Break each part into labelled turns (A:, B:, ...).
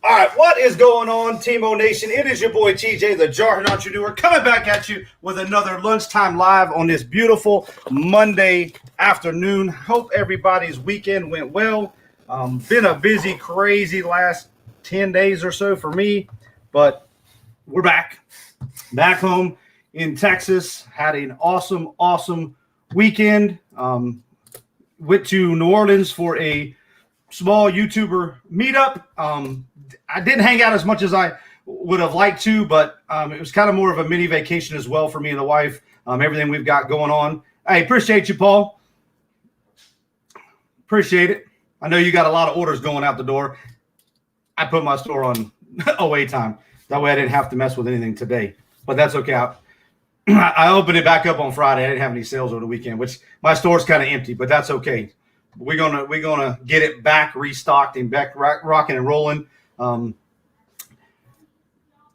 A: All right, what is going on, Teemo Nation? It is your boy TJ, the Jarhead Entrepreneur, coming back at you with another lunchtime live on this beautiful Monday afternoon. Hope everybody's weekend went well. Been a busy, crazy last 10 days or so for me, but we're back home in Texas. Had an awesome weekend. Went to New Orleans for a small YouTuber meetup. I didn't hang out as much as I would have liked to, but it was kind of more of a mini vacation as well for me and the wife. Everything we've got going on. I appreciate you, Paul. Appreciate it. I know you got a lot of orders going out the door. I put my store on away time. That way I didn't have to mess with anything today, but that's okay. I opened it back up on Friday. I didn't have any sales over the weekend, which my store's kind of empty, but that's okay. We're gonna get it back restocked and back rocking and rolling.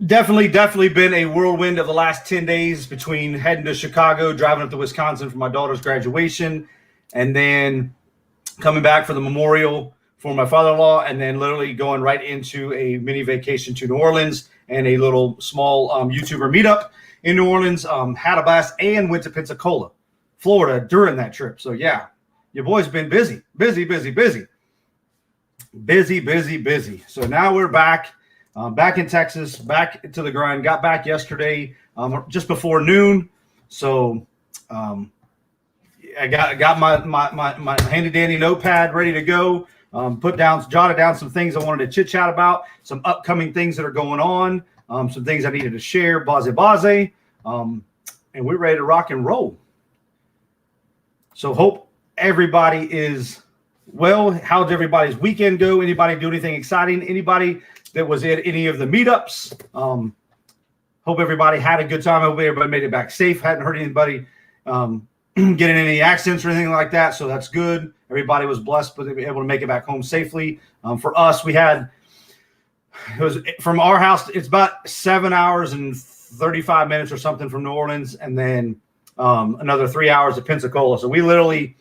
A: Definitely been a whirlwind of the last 10 days between heading to Chicago, driving up to Wisconsin for my daughter's graduation, and then coming back for the memorial for my father-in-law, and then literally going right into a mini vacation to New Orleans and a little small YouTuber meetup in New Orleans. Had a blast and went to Pensacola, Florida during that trip. So yeah, your boy's been busy. So now we're back in Texas, back to the grind. Got back yesterday, just before noon. So I got my handy dandy notepad ready to go. Jotted down some things I wanted to chit chat about, some upcoming things that are going on, some things I needed to share, and we're ready to rock and roll. So hope everybody is well. How'd everybody's weekend go? Anybody do anything exciting? Anybody that was at any of the meetups? Hope everybody had a good time. Hope everybody made it back safe. Hadn't heard anybody getting any accidents or anything like that. So that's good. Everybody was blessed, but they were able to make it back home safely. For us, it was from our house. It's about 7 hours and 35 minutes or something from New Orleans, and then another 3 hours to Pensacola. So we literally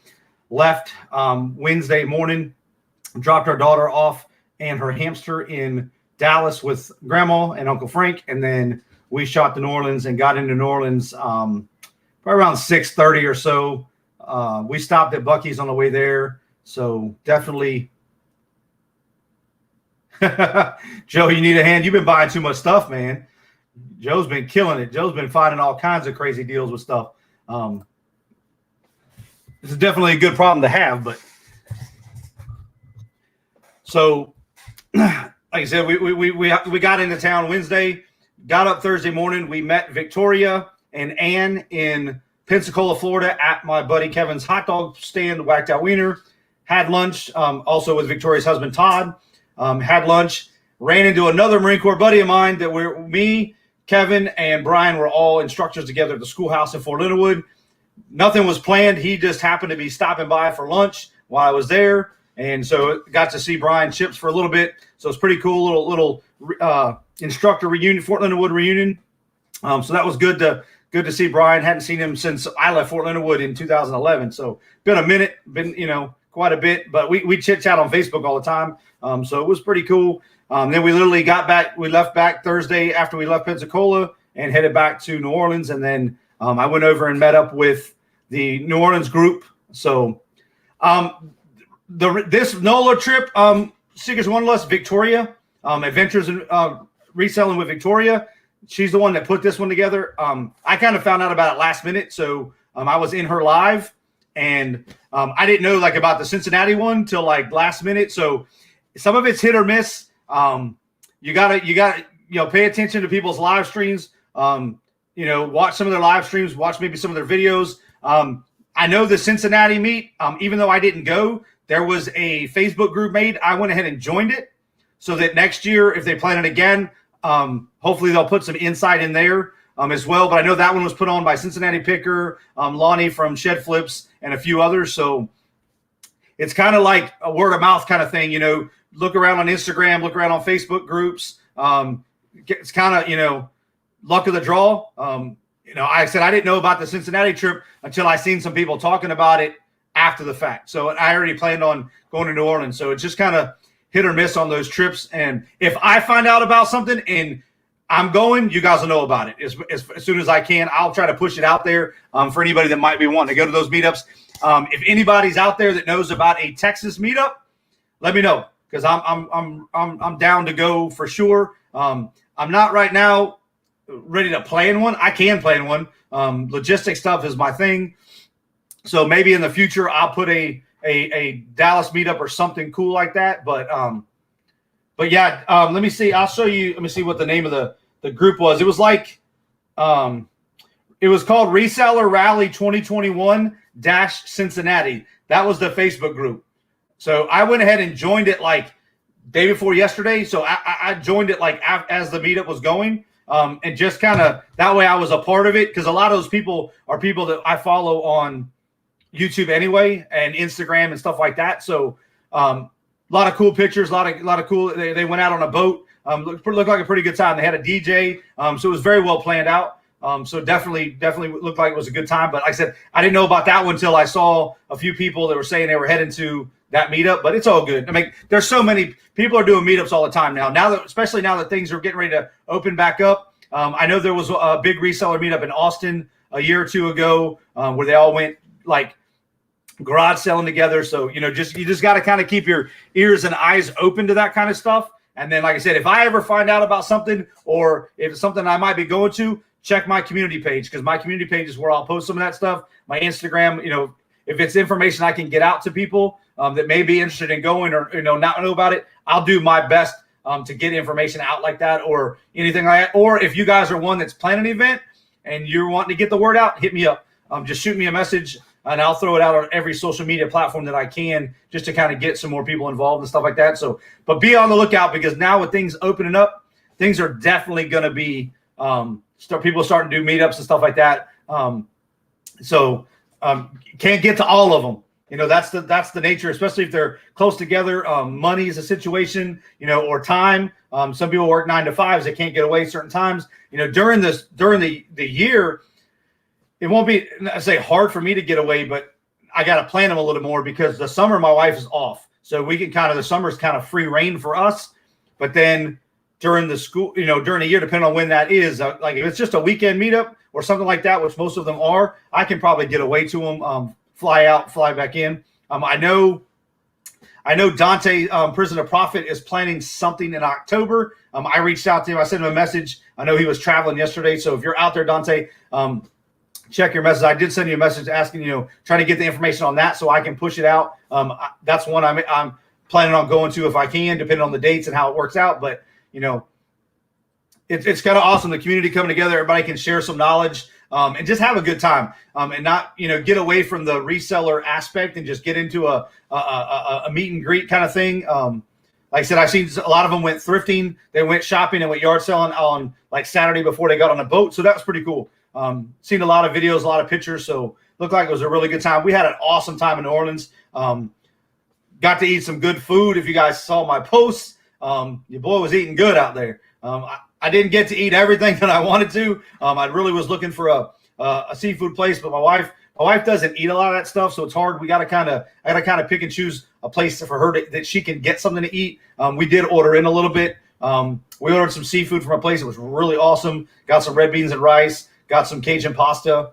A: left Wednesday morning, dropped our daughter off and her hamster in Dallas with Grandma and Uncle Frank, and then we shot to New Orleans and got into New Orleans probably around 6:30 or so. We stopped at Buc-ee's on the way there, so definitely. Joe, you need a hand. You've been buying too much stuff, man. Joe's been killing it. Joe's been finding all kinds of crazy deals with stuff. This is definitely a good problem to have, but so like I said, we got into town Wednesday, got up Thursday morning. We met Victoria and Ann in Pensacola, Florida at my buddy Kevin's hot dog stand, Whacked Out Wiener. Had lunch also with Victoria's husband, Todd. Had lunch, ran into another Marine Corps buddy of mine that me, Kevin, and Brian were all instructors together at the schoolhouse in Fort Leonard Wood. Nothing was planned. He just happened to be stopping by for lunch while I was there. And so got to see Brian Chips for a little bit. So it's pretty cool, little instructor reunion, Fort Leonard Wood reunion. So that was good to see Brian. Hadn't seen him since I left Fort Leonard Wood in 2011. So been a minute, quite a bit, but we chit chat on Facebook all the time. So it was pretty cool. Then we literally we left back Thursday after we left Pensacola and headed back to New Orleans. And then I went over and met up with the New Orleans group. So this NOLA trip, Seekers Wanderlust, Victoria, Adventures in Reselling with Victoria. She's the one that put this one together. I kind of found out about it last minute. So I was in her live, and I didn't know about the Cincinnati one till last minute. So some of it's hit or miss. You gotta pay attention to people's live streams. Watch some of their live streams, watch maybe some of their videos. I know the Cincinnati meet, even though I didn't go, there was a Facebook group made. I went ahead and joined it so that next year, if they plan it again, hopefully they'll put some insight in there as well. But I know that one was put on by Cincinnati Picker, Lonnie from Shed Flips, and a few others. So it's kind of like a word of mouth kind of thing. Look around on Instagram, look around on Facebook groups. It's kind of, luck of the draw. I said I didn't know about the Cincinnati trip until I seen some people talking about it after the fact. So I already planned on going to New Orleans. So it's just kind of, hit or miss on those trips. And if I find out about something and I'm going, you guys will know about it as soon as I can. I'll try to push it out there for anybody that might be wanting to go to those meetups. If anybody's out there that knows about a Texas meetup, let me know, because I'm down to go for sure. I'm not right now ready to plan one. I can plan one. Logistic stuff is my thing. So maybe in the future I'll put a Dallas meetup or something cool like that. But yeah, let me see. I'll show you. Let me see what the name of the group was. It was like, it was called Reseller Rally 2021-Cincinnati. That was the Facebook group. So I went ahead and joined it like day before yesterday. So I joined it like as the meetup was going, and just kind of that way I was a part of it, because a lot of those people are people that I follow on YouTube anyway and Instagram and stuff like that. So a lot of cool pictures, a lot of cool. They went out on a boat. Looked like a pretty good time. They had a DJ, so it was very well planned out. So definitely looked like it was a good time. But like I said, I didn't know about that one until I saw a few people that were saying they were heading to that meetup. But it's all good. I mean, there's so many people are doing meetups all the time now. Especially now that things are getting ready to open back up. I know there was a big reseller meetup in Austin a year or two ago where they all went like garage selling together. So you just got to kind of keep your ears and eyes open to that kind of stuff. And then, like I said, if I ever find out about something, or if it's something I might be going to, check my community page, because my community page is where I'll post some of that stuff. My Instagram, if it's information I can get out to people that may be interested in going or not know about it, I'll do my best to get information out like that or anything like that. Or if you guys are one that's planning an event and you're wanting to get the word out, hit me up. Just shoot me a message, and I'll throw it out on every social media platform that I can, just to kind of get some more people involved and stuff like that. So, but be on the lookout, because now with things opening up, things are definitely going to be people starting to do meetups and stuff like that. Can't get to all of them. That's the nature, especially if they're close together. Money is a situation, or time. Some people work 9 to 5s. They can't get away certain times. During the year, it won't be, I say, hard for me to get away, but I got to plan them a little more, because the summer my wife is off. So we can the summer is kind of free reign for us. But then during the school, during the year, depending on when that is, like if it's just a weekend meetup or something like that, which most of them are, I can probably get away to them, fly out, fly back in. I know Dante, Prison of Profit, is planning something in October. I reached out to him. I sent him a message. I know he was traveling yesterday. So if you're out there, Dante, check your message. I did send you a message asking, trying to get the information on that so I can push it out. That's one I'm planning on going to if I can, depending on the dates and how it works out. But, it's kind of awesome. The community coming together, everybody can share some knowledge and just have a good time, and not, get away from the reseller aspect and just get into a meet and greet kind of thing. Like I said, I've seen a lot of them went thrifting. They went shopping and went yard selling on like Saturday before they got on a boat. So that was pretty cool. Seen a lot of videos, a lot of pictures. So looked like it was a really good time. We had an awesome time in New Orleans. Got to eat some good food. If you guys saw my posts, your boy was eating good out there. I didn't get to eat everything that I wanted to. I really was looking for a seafood place, but my wife doesn't eat a lot of that stuff, so it's hard. I got to kind of pick and choose a place for her that she can get something to eat. We did order in a little bit. We ordered some seafood from a place that was really awesome. Got some red beans and rice. Got some Cajun pasta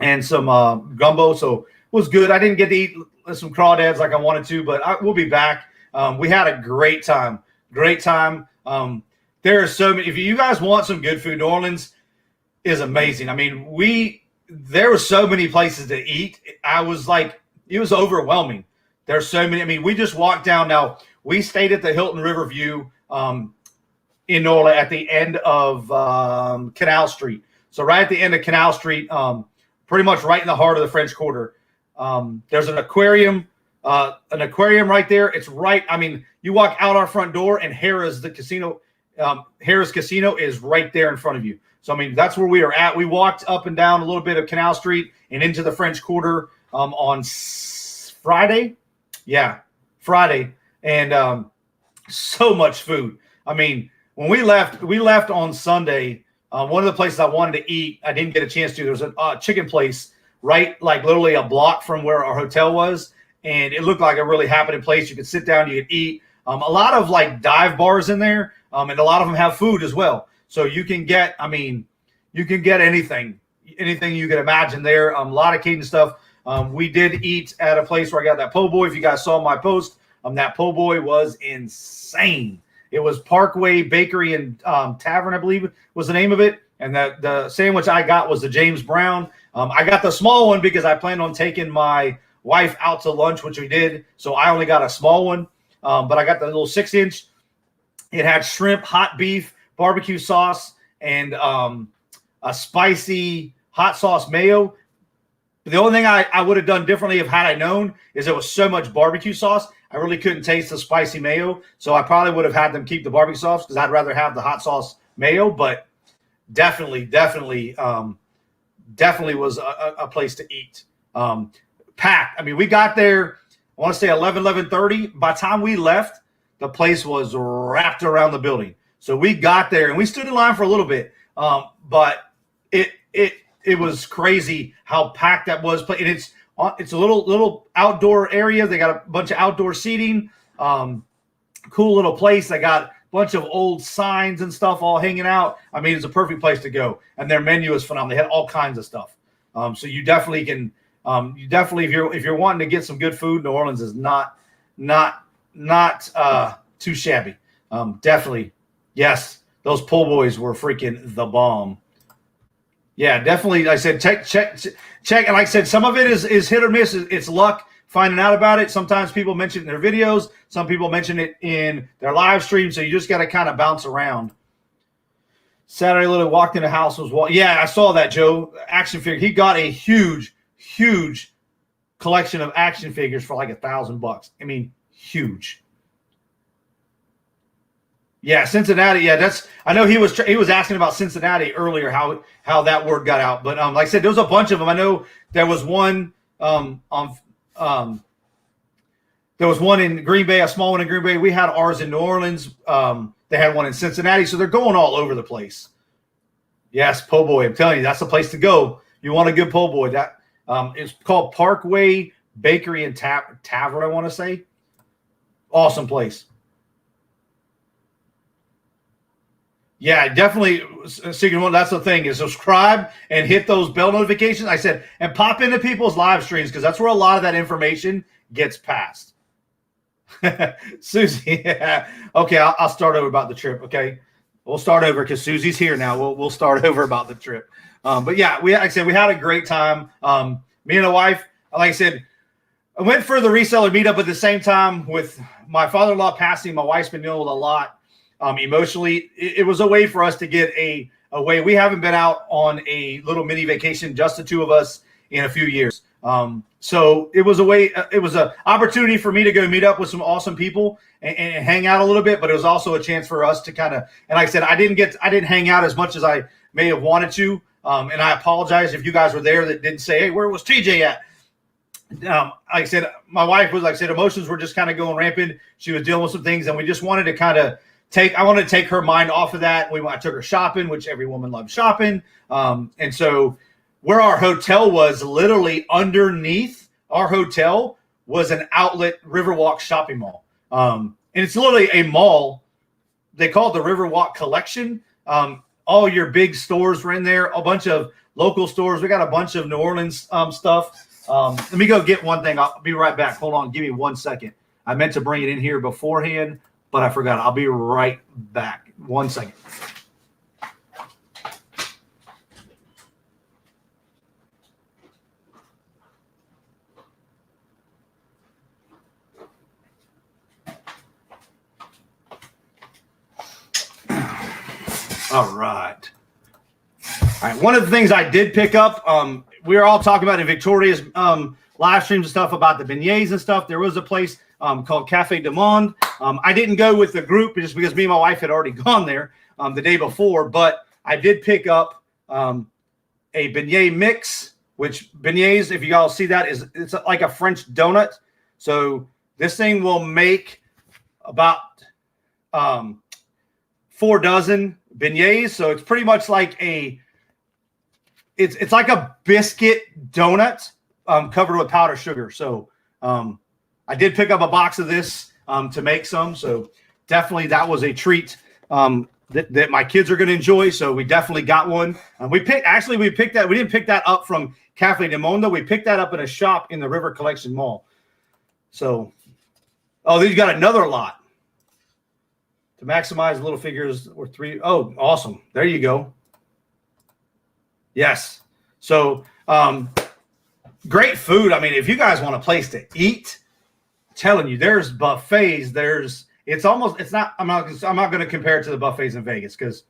A: and some gumbo, so it was good. I didn't get to eat some crawdads like I wanted to, but we'll be back. We had a great time. There are so many. If you guys want some good food, New Orleans is amazing. I mean, there were so many places to eat. I was like, it was overwhelming. There's so many. I mean, we just walked down. Now, we stayed at the Hilton Riverview in Nola at the end of Canal Street. So right at the end of Canal Street, pretty much right in the heart of the French Quarter. There's an aquarium right there. It's right. I mean, you walk out our front door and Harrah's, the casino, Harrah's Casino is right there in front of you. So, I mean, that's where we are at. We walked up and down a little bit of Canal Street and into the French Quarter on Friday. Yeah, Friday. And so much food. I mean, when we left on Sunday. One of the places I wanted to eat, I didn't get a chance to. There was a chicken place right, like literally a block from where our hotel was. And it looked like a really happening place. You could sit down, you could eat. A lot of like dive bars in there, and a lot of them have food as well. So you can get, you can get anything you can imagine there. A lot of Cajun stuff. We did eat at a place where I got that po' boy. If you guys saw my post, that po' boy was insane. It was Parkway Bakery and Tavern, I believe was the name of it. And the sandwich I got was the James Brown. I got the small one because I planned on taking my wife out to lunch, which we did. So I only got a small one. But I got the little 6-inch. It had shrimp, hot beef, barbecue sauce, and a spicy hot sauce mayo. The only thing I would have done differently if had I known is there was so much barbecue sauce. I really couldn't taste the spicy mayo. So I probably would have had them keep the barbecue sauce because I'd rather have the hot sauce mayo. But definitely was a place to eat. Packed. We got there, I want to say 11:30. By the time we left, the place was wrapped around the building. So we got there and we stood in line for a little bit. But it was crazy how packed that was. And it's a little outdoor area. They got a bunch of outdoor seating. Cool little place. They got a bunch of old signs and stuff all hanging out. It's a perfect place to go. And their menu is phenomenal. They had all kinds of stuff. So you definitely can. If you're wanting to get some good food, New Orleans is not too shabby. Definitely, yes, those po' boys were freaking the bomb. Yeah, definitely. Like I said, check. And like I said, some of it is hit or miss. It's luck finding out about it. Sometimes people mention it in their videos. Some people mention it in their live stream. So you just got to kind of bounce around. Saturday Little walked in the house yeah, I saw that, Joe. Action figure. He got a huge collection of action figures for like $1,000. Huge. Yeah, Cincinnati. Yeah, I know he was asking about Cincinnati earlier, how that word got out. But like I said, there was a bunch of them. I know there was one there was one in Green Bay, a small one in Green Bay. We had ours in New Orleans. They had one in Cincinnati, so they're going all over the place. Yes, po' boy. I'm telling you, that's the place to go. You want a good po' boy. That it's called Parkway Bakery and Tavern, I want to say. Awesome place. Yeah, definitely. That's the thing is subscribe and hit those bell notifications. I said, and pop into people's live streams because that's where a lot of that information gets passed. Susie, yeah. Okay, I'll start over about the trip. Okay, we'll start over because Susie's here now. We'll start over about the trip. But yeah, like I said, we had a great time. Me and the wife, like I said, I went for the reseller meetup at the same time with my father-in-law passing. My wife's been dealing with a lot. Emotionally, it was a way for us to get a way. We haven't been out on a little mini vacation, just the two of us, in a few years. So it was a way. It was an opportunity for me to go meet up with some awesome people and hang out a little bit. But it was also a chance for us to kind of. And like I said, I didn't hang out as much as I may have wanted to. And I apologize if you guys were there that didn't say, "Hey, where was TJ at?" Like I said, my wife was, like I said, emotions were just kind of going rampant. She was dealing with some things, and we just wanted to kind of. I wanted to take her mind off of that. I took her shopping, which every woman loves shopping. And so where our hotel was, literally underneath our hotel was an outlet Riverwalk shopping mall. And it's literally a mall. They call it the Riverwalk Collection. All your big stores were in there, a bunch of local stores. We got a bunch of New Orleans stuff. Let me go get one thing. I'll be right back. Hold on. Give me 1 second. I meant to bring it in here beforehand, but I forgot. I'll be right back. 1 second. All right. All right. One of the things I did pick up, we were all talking about in Victoria's live streams and stuff about the beignets and stuff. There was a place called Cafe du Monde. I didn't go with the group just because me and my wife had already gone there the day before, but I did pick up a beignet mix, which beignets, if you all see that, it's like a French donut. So this thing will make about 4 dozen beignets. So it's pretty much like it's like a biscuit donut covered with powdered sugar. So I did pick up a box of this to make some. So definitely that was a treat that my kids are going to enjoy. So we definitely got one. We picked that. We didn't pick that up from Cafe de Mondo. We picked that up in a shop in the River Collection Mall. So, then you got another lot to maximize little figures or 3. Oh, awesome. There you go. Yes. So, great food. I mean, if you guys want a place to eat, I'm telling you, there's buffets. I'm not going to compare it to the buffets in Vegas, because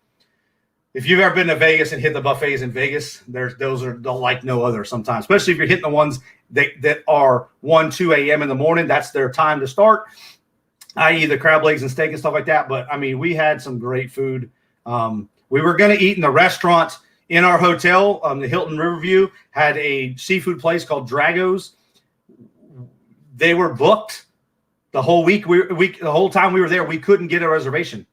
A: if you've ever been to Vegas and hit the buffets in Vegas, those are like no other sometimes, especially if you're hitting the ones that are 1, 2 a.m. in the morning. That's their time to start, i.e. the crab legs and steak and stuff like that. But, I mean, we had some great food. We were going to eat in the restaurant in our hotel. The Hilton Riverview had a seafood place called Drago's. They were booked the whole week. The whole time we were there, we couldn't get a reservation.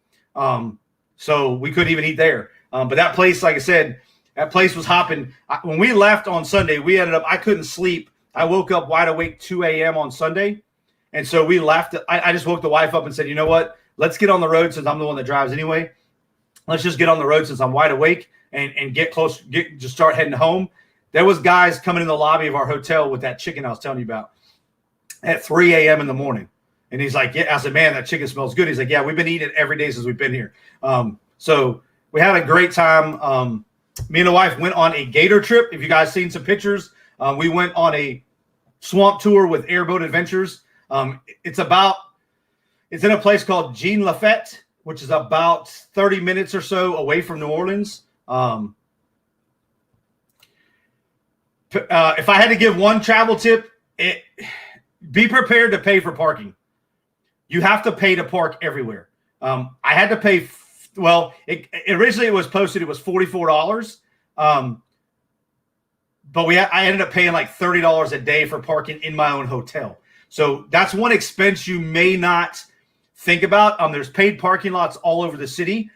A: So we couldn't even eat there. But that place, like I said, that place was hopping. When we left on Sunday, I couldn't sleep. I woke up wide awake 2 a.m. on Sunday. And so we left. I just woke the wife up and said, you know what? Let's get on the road, since I'm the one that drives anyway. Let's just get on the road since I'm wide awake and get close, just start heading home. There was guys coming in the lobby of our hotel with that chicken I was telling you about at 3 a.m. in the morning. And he's like, yeah, I said, man, that chicken smells good. He's like, yeah, we've been eating it every day since we've been here. So we had a great time. Me and the wife went on a gator trip. If you guys seen some pictures, we went on a swamp tour with Airboat Adventures. It's in a place called Jean Lafette, which is about 30 minutes or so away from New Orleans. If I had to give one travel tip, be prepared to pay for parking. You have to pay to park everywhere. I had to pay. Originally it was posted, it was $44. But I ended up paying like $30 a day for parking in my own hotel. So that's one expense you may not think about. There's paid parking lots all over the city,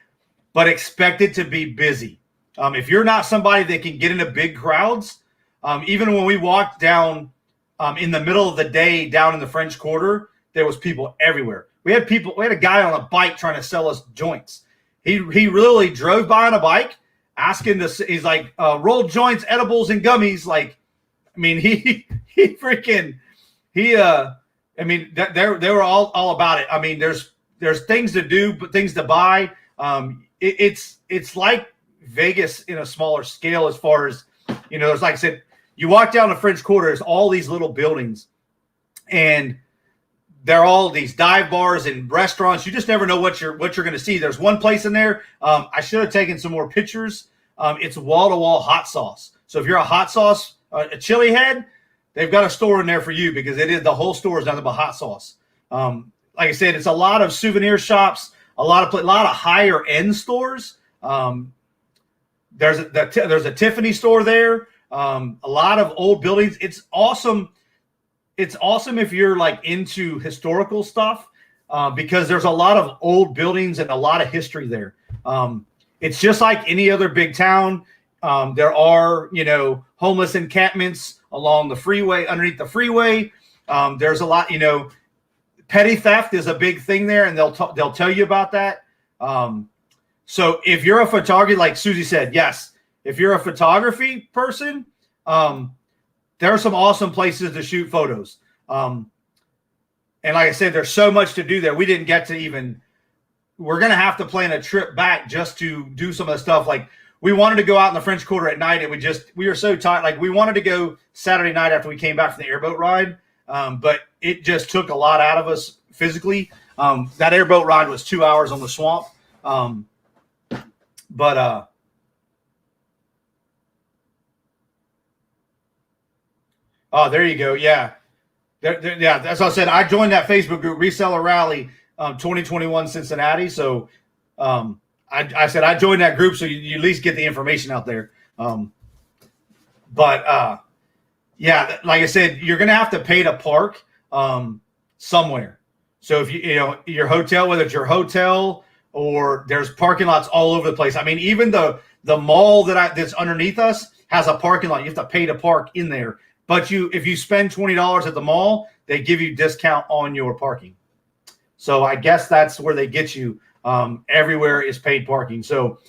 A: but expect it to be busy. If you're not somebody that can get into big crowds, even when we walked down in the middle of the day down in the French Quarter, there was people everywhere. We had a guy on a bike trying to sell us joints. He literally drove by on a bike asking us, he's like, rolled joints, edibles, and gummies. Like, I mean, they were all about it. I mean, there's things to do, but things to buy. It's like Vegas in a smaller scale, as far as, it's like I said, you walk down the French Quarter, there's all these little buildings, and they're all these dive bars and restaurants. You just never know what you're going to see. There's one place in there. I should have taken some more pictures. It's wall-to-wall hot sauce. So if you're a hot sauce, a chili head, they've got a store in there for you, because the whole store is nothing but hot sauce. Like I said, it's a lot of souvenir shops, a lot of higher end stores. There's a Tiffany store there. A lot of old buildings. It's awesome. It's awesome if you're like into historical stuff, because there's a lot of old buildings and a lot of history there. It's just like any other big town. There are, homeless encampments along the freeway, underneath the freeway. There's a lot, petty theft is a big thing there, and they'll tell you about that. So if you're a photographer, like Susie said, yes, if you're a photography person, there are some awesome places to shoot photos. And like I said, there's so much to do there. We didn't get to we're going to have to plan a trip back just to do some of the stuff. Like, we wanted to go out in the French Quarter at night, and we were so tired. Like, we wanted to go Saturday night after we came back from the airboat ride. But it just took a lot out of us physically. That airboat ride was 2 hours on the swamp. Oh, there you go. Yeah. Yeah. That's what I said. I joined that Facebook group, Reseller Rally 2021 Cincinnati. So I said I joined that group so you at least get the information out there. Yeah, like I said, you're going to have to pay to park somewhere. So if your hotel, whether it's your hotel or there's parking lots all over the place. I mean, even the mall that's underneath us has a parking lot. You have to pay to park in there. But if you spend $20 at the mall, they give you discount on your parking. So I guess that's where they get you. Everywhere is paid parking. So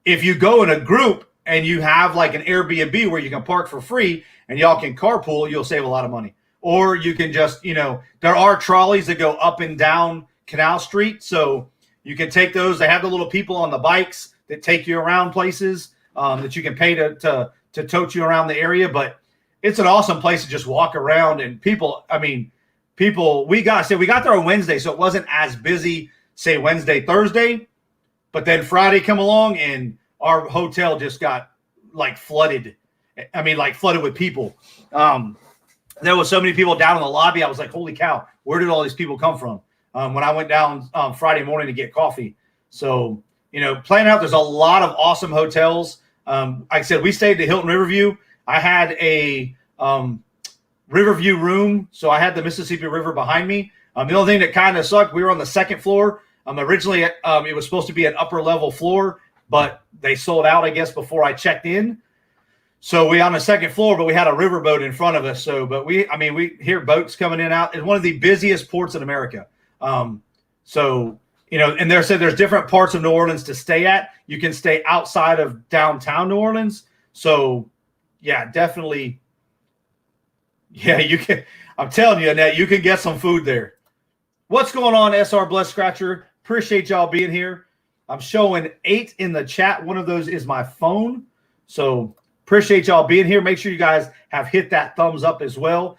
A: if you go in a group and you have like an Airbnb where you can park for free and y'all can carpool, you'll save a lot of money. Or you can just, there are trolleys that go up and down Canal Street. So you can take those. They have the little people on the bikes that take you around places that you can pay to tote you around the area. But it's an awesome place to just walk around. And people, we got there on Wednesday, so it wasn't as busy, say Wednesday, Thursday. But then Friday come along and our hotel just got flooded. Flooded with people. There was so many people down in the lobby. I was like, holy cow, where did all these people come from? When I went down Friday morning to get coffee. So, playing out, there's a lot of awesome hotels. Like I said, we stayed at Hilton Riverview. I had a Riverview room, so I had the Mississippi River behind me. The only thing that kind of sucked, we were on the second floor. Originally, it was supposed to be an upper level floor, but they sold out, I guess, before I checked in. So we on the second floor, but we had a riverboat in front of us. So, but we hear boats coming in and out. It's one of the busiest ports in America. And they said there's different parts of New Orleans to stay at. You can stay outside of downtown New Orleans. So, yeah, definitely. Yeah, you can. I'm telling you, Annette, you can get some food there. What's going on, SR Bless Scratcher? Appreciate y'all being here. I'm showing 8 in the chat. One of those is my phone. So appreciate y'all being here. Make sure you guys have hit that thumbs up as well.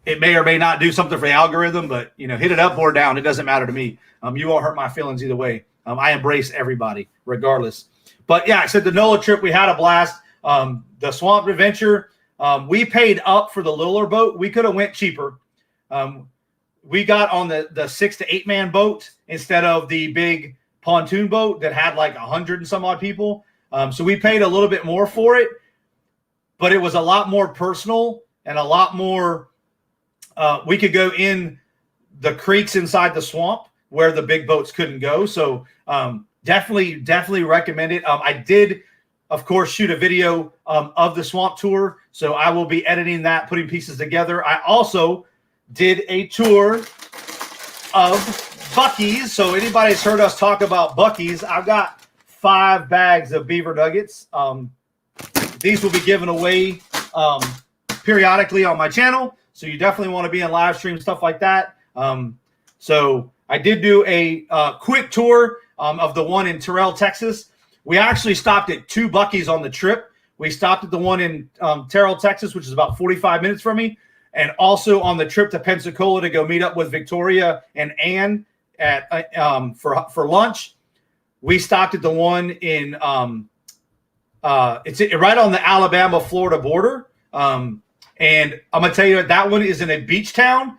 A: It may or may not do something for the algorithm, but hit it up or down. It doesn't matter to me. You won't hurt my feelings either way. I embrace everybody regardless. But yeah, I said the NOLA trip, we had a blast. The Swamp Adventure, we paid up for the littler boat. We could have went cheaper. We got on the 6 to 8 man boat instead of the big pontoon boat that had 100 and some odd people. So we paid a little bit more for it, but it was a lot more personal and a lot more. We could go in the creeks inside the swamp where the big boats couldn't go. So definitely recommend it. I did, of course, shoot a video of the swamp tour. So I will be editing that, putting pieces together. I also did a tour of Buc-ee's. So anybody's heard us talk about Buc-ee's, I've got 5 bags of beaver nuggets. These will be given away periodically on my channel. So you definitely want to be in live stream, stuff like that. So I did do a quick tour of the one in Terrell, Texas. We actually stopped at 2 Buc-ee's on the trip. We stopped at the one in Terrell, Texas, which is about 45 minutes from me. And also on the trip to Pensacola to go meet up with Victoria and Ann at for lunch. We stopped at the one in it's right on the Alabama-Florida border. And I'm going to tell you, that one is in a beach town.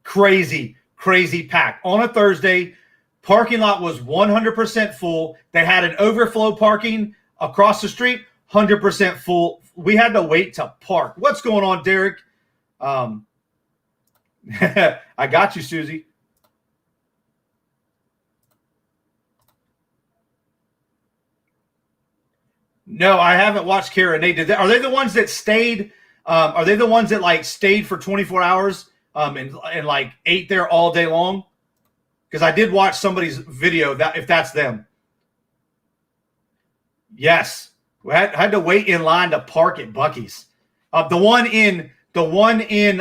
A: Crazy packed. On a Thursday, parking lot was 100% full. They had an overflow parking across the street, 100% full. We had to wait to park. What's going on, Derek? I got you, Susie. No, I haven't watched Kara and Nate. Are they the ones that stayed? Are they the ones that stayed for 24 hours and ate there all day long? Because I did watch somebody's video if that's them. Yes, we had to wait in line to park at Buc-ee's. The one in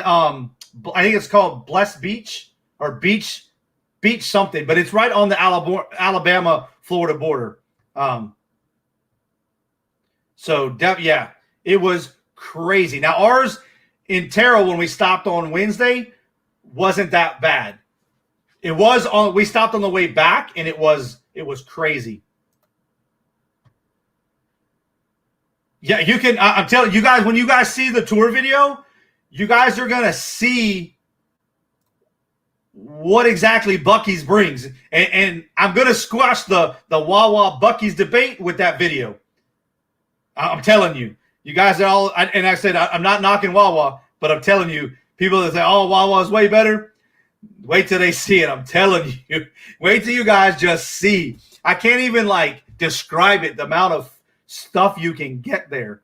A: I think it's called Blessed Beach or Beach something, but it's right on the Alabama-Florida border. So, yeah, it was crazy. Now, ours in Terrell, when we stopped on Wednesday, wasn't that bad. We stopped on the way back, and it was crazy. Yeah, you can. I'm telling you guys, when you guys see the tour video, you guys are gonna see what exactly Buc-ee's brings, and I'm gonna squash the Wawa Buc-ee's debate with that video. I'm telling you, you guys are all. And I said I'm not knocking Wawa, but I'm telling you, people that say, "Oh, Wawa is way better," wait till they see it. I'm telling you, wait till you guys just see. I can't even describe it. The amount of stuff you can get there.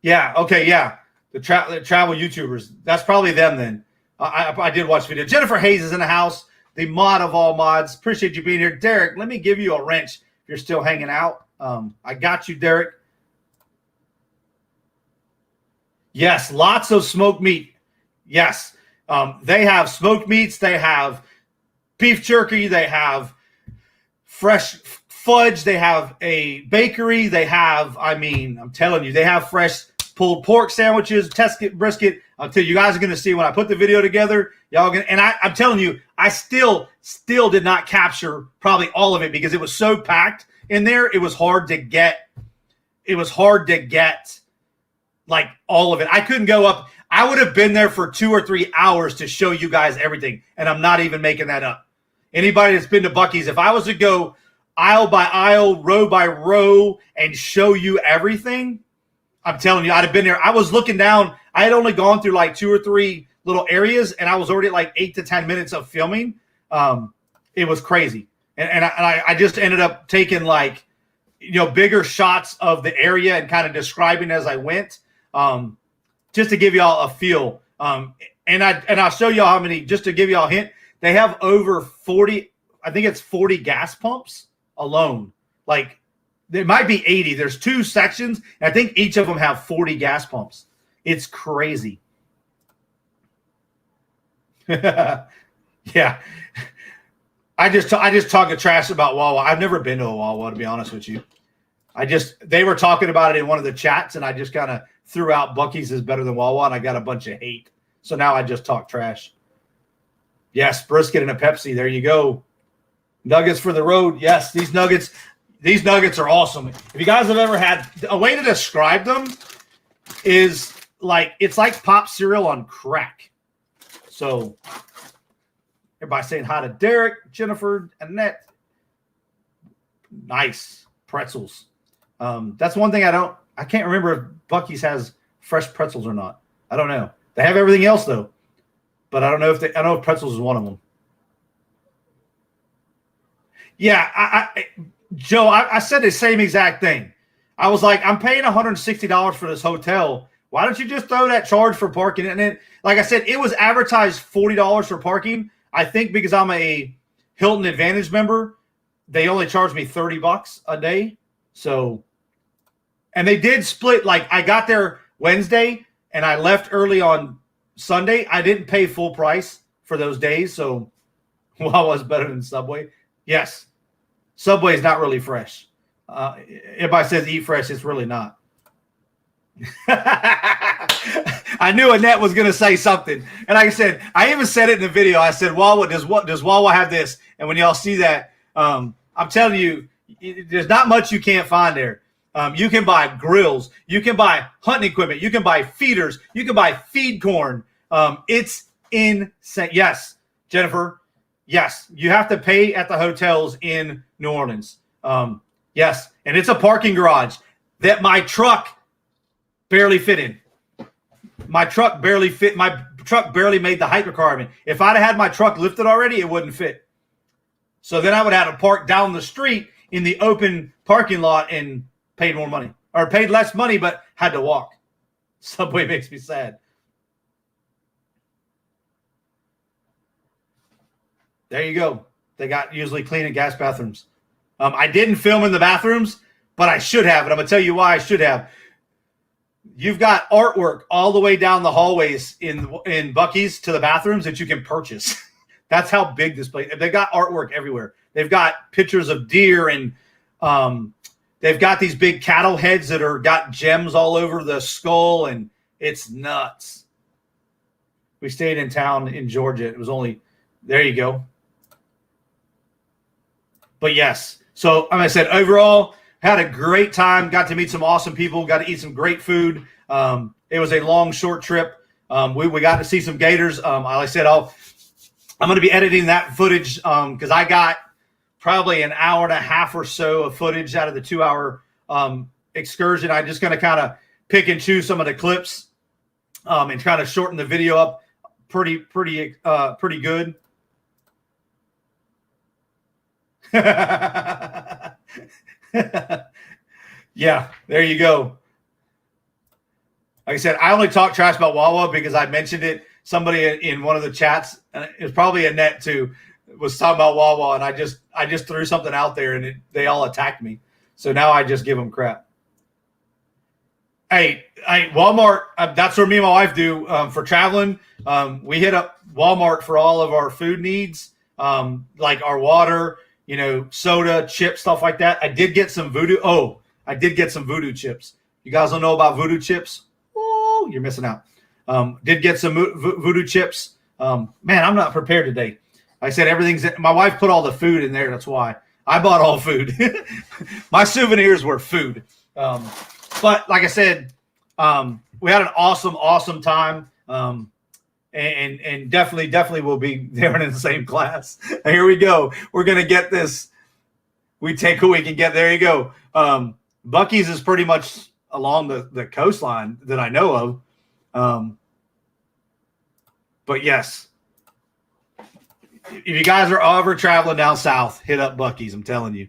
A: Yeah. Okay. Yeah. The travel YouTubers. That's probably them then. I did watch the video. Jennifer Hayes is in the house, the mod of all mods. Appreciate you being here. Derek, let me give you a wrench if you're still hanging out. I got you, Derek. Yes, lots of smoked meat. Yes. They have smoked meats. They have beef jerky. They have fresh fudge. They have a bakery. They have, I'm telling you, they have fresh pulled pork sandwiches, brisket. I'll tell you guys are going to see when I put the video together. Y'all gonna, and I'm telling you, I still did not capture probably all of it because it was so packed in there. It was hard to get. Like all of it. I couldn't go up. I would have been there for 2 or 3 hours to show you guys everything. And I'm not even making that up. Anybody that's been to Buc-ee's, if I was to go aisle by aisle, row by row, and show you everything, I'm telling you, I'd have been there. I was looking down. I had only gone through like 2 or 3 little areas, and I was already at like 8 to 10 minutes of filming. It was crazy. And I just ended up taking like, bigger shots of the area and kind of describing as I went. Just to give y'all a feel. And I'll show y'all how many, just to give y'all a hint, they have over 40, I think it's 40 gas pumps alone. Like there might be 80. There's 2 sections. And I think each of them have 40 gas pumps. It's crazy. Yeah. I just talk trash about Wawa. I've never been to a Wawa, to be honest with you. They were talking about it in one of the chats, and I just kind of threw out Buc-ee's is better than Wawa, and I got a bunch of hate. So now I just talk trash. Yes, brisket and a Pepsi. There you go. Nuggets for the road. Yes, these nuggets are awesome. If you guys have ever had a way to describe them is like it's like pop cereal on crack. So everybody saying hi to Derek, Jennifer, Annette. Nice pretzels. That's one thing I can't remember if Buc-ee's has fresh pretzels or not. I don't know. They have everything else though, but I don't know if pretzels is one of them. Yeah, Joe, I said the same exact thing. I was like, I'm paying $160 for this hotel. Why don't you just throw that charge for parking? And then, like I said, it was advertised $40 for parking. I think because I'm a Hilton Advantage member, they only charged me $30 a day. So, and they did split. Like I got there Wednesday and I left early on Sunday. I didn't pay full price for those days. So, Wawa's better than Subway. Yes, Subway is not really fresh. Everybody says eat fresh. It's really not. I knew Annette was going to say something. And like I said, I even said it in the video. I said, Wawa, does Wawa have this? And when y'all see that, I'm telling you, there's not much you can't find there. You can buy grills. You can buy hunting equipment. You can buy feeders. You can buy feed corn. It's insane. Yes, Jennifer. Yes, you have to pay at the hotels in New Orleans. Yes, and it's a parking garage that my truck barely fit in. My truck barely fit. My truck barely made the height requirement. If I'd have had my truck lifted already, it wouldn't fit. So then I would have to park down the street in the open parking lot and paid more money. Or paid less money, but had to walk. Subway makes me sad. There you go. They got usually clean and gas bathrooms. I didn't film in the bathrooms, but I should have. And I'm going to tell you why I should have. You've got artwork all the way down the hallways in Buc-ee's to the bathrooms that you can purchase. That's how big this place is. They've got artwork everywhere. They've got pictures of deer and they've got these big cattle heads that are got gems all over the skull, and it's nuts. We stayed in town in Georgia. It was only there you go. But yes, so like I said, overall, had a great time. Got to meet some awesome people. Got to eat some great food. It was a long, short trip. We got to see some gators. Like I said, I'm going to be editing that footage because I got probably an hour and a half or so of footage out of the 2-hour excursion. I'm just going to kind of pick and choose some of the clips and kind of shorten the video up pretty good. Yeah, there you go. Like I said, I only talk trash about Wawa because I mentioned it somebody in one of the chats, it's probably Annette too, was talking about Wawa, and I just threw something out there, and they all attacked me. So now I just give them crap. Hey, Walmart, that's what me and my wife do for traveling. We hit up Walmart for all of our food needs, like our water, soda, chips, stuff like that. I did get some Voodoo. Oh, I did get some Voodoo chips. You guys don't know about Voodoo chips? Oh, you're missing out. Did get some Voodoo chips. Man, I'm not prepared today. I said my wife put all the food in there. That's why I bought all food. My souvenirs were food. But like I said, we had an awesome time. And definitely we'll be there in the same class. Here we go. We're going to get this. We take what we can get. There you go. Buc-ee's is pretty much along the coastline that I know of. But yes, if you guys are ever traveling down south, hit up Buc-ee's. I'm telling you.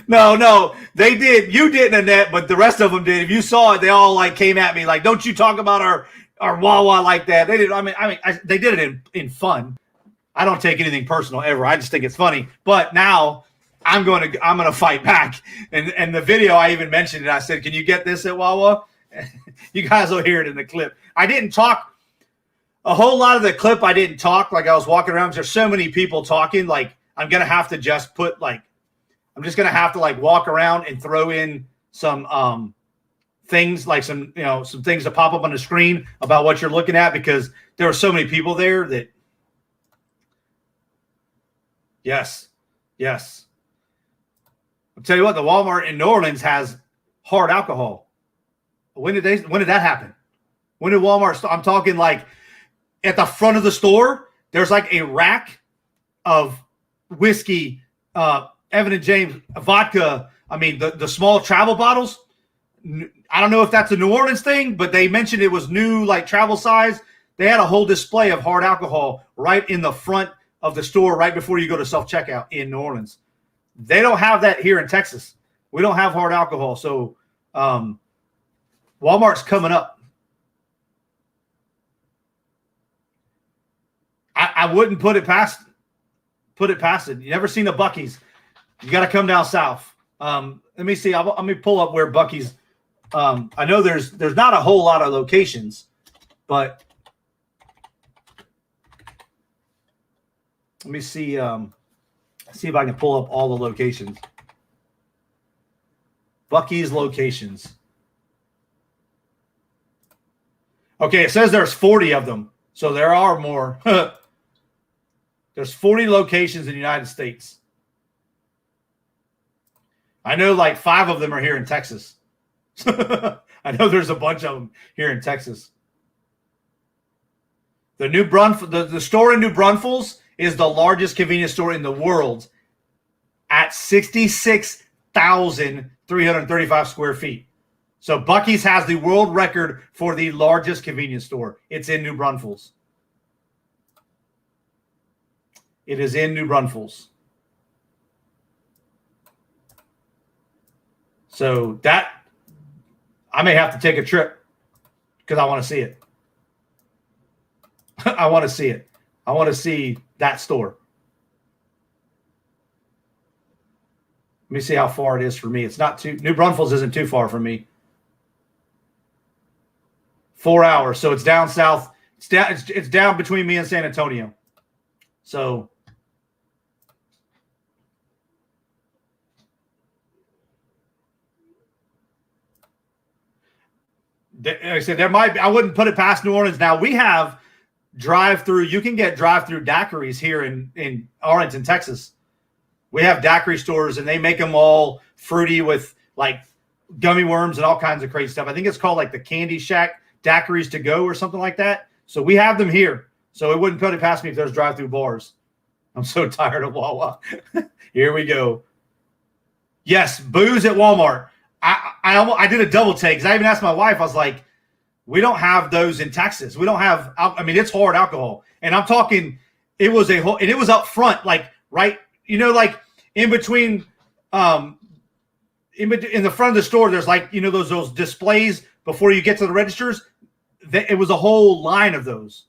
A: No, they did. You didn't, Annette, but the rest of them did. If you saw it, they all like came at me like, "Don't you talk about our Wawa like that?" They did. They did it in fun. I don't take anything personal ever. I just think it's funny. But now I'm gonna fight back. And the video, I even mentioned it. I said, "Can you get this at Wawa?" You guys will hear it in the clip. I didn't talk a whole lot of the clip. I didn't talk like I was walking around. There's so many people talking. Like I'm gonna have to just put like. I'm just going to have to like walk around and throw in some things like some things to pop up on the screen about what you're looking at, because there are so many people there that. Yes. I'll tell you what, the Walmart in New Orleans has hard alcohol. When did that happen? When did Walmart I'm talking like at the front of the store, there's like a rack of whiskey, Evan and James vodka. I mean, the small travel bottles. I don't know if that's a New Orleans thing, but they mentioned it was new, like travel size. They had a whole display of hard alcohol right in the front of the store, right before you go to self-checkout in New Orleans. They don't have that here in Texas. We don't have hard alcohol. So Walmart's coming up. I wouldn't put it past it. You never seen a Buc-ee's. You got to come down south. Let me see. Let me pull up where Buc-ee's. I know there's not a whole lot of locations, but let me see. See if I can pull up all the locations. Buc-ee's locations. Okay, it says there's 40 of them, so there are more. There's 40 locations in the United States. I know like 5 of them are here in Texas. I know there's a bunch of them here in Texas. The store in New Braunfels is the largest convenience store in the world at 66,335 square feet. So Buc-ee's has the world record for the largest convenience store. It's in New Braunfels. It is in New Braunfels. So that I may have to take a trip because I want to see it. I want to see it. I want to see that store. Let me see how far it is for me. It's not too. New Braunfels isn't too far from me. 4 hours. So it's down south. It's down between me and San Antonio. So. Like I said, there might be, I wouldn't put it past New Orleans. Now we have drive-through. You can get drive-through daiquiris here in Arlington, Texas. We have daiquiri stores, and they make them all fruity with like gummy worms and all kinds of crazy stuff. I think it's called like the Candy Shack daiquiris to go or something like that. So we have them here. So it wouldn't put it past me if there's drive-through bars. I'm so tired of Wawa. Here we go. Yes, booze at Walmart. I did a double take because I even asked my wife. I was like, we don't have those in Texas. We don't have. I mean, it's hard alcohol, and I'm talking. It was and it was up front, like right, like in between, in the front of the store. There's like those displays before you get to the registers. it was a whole line of those.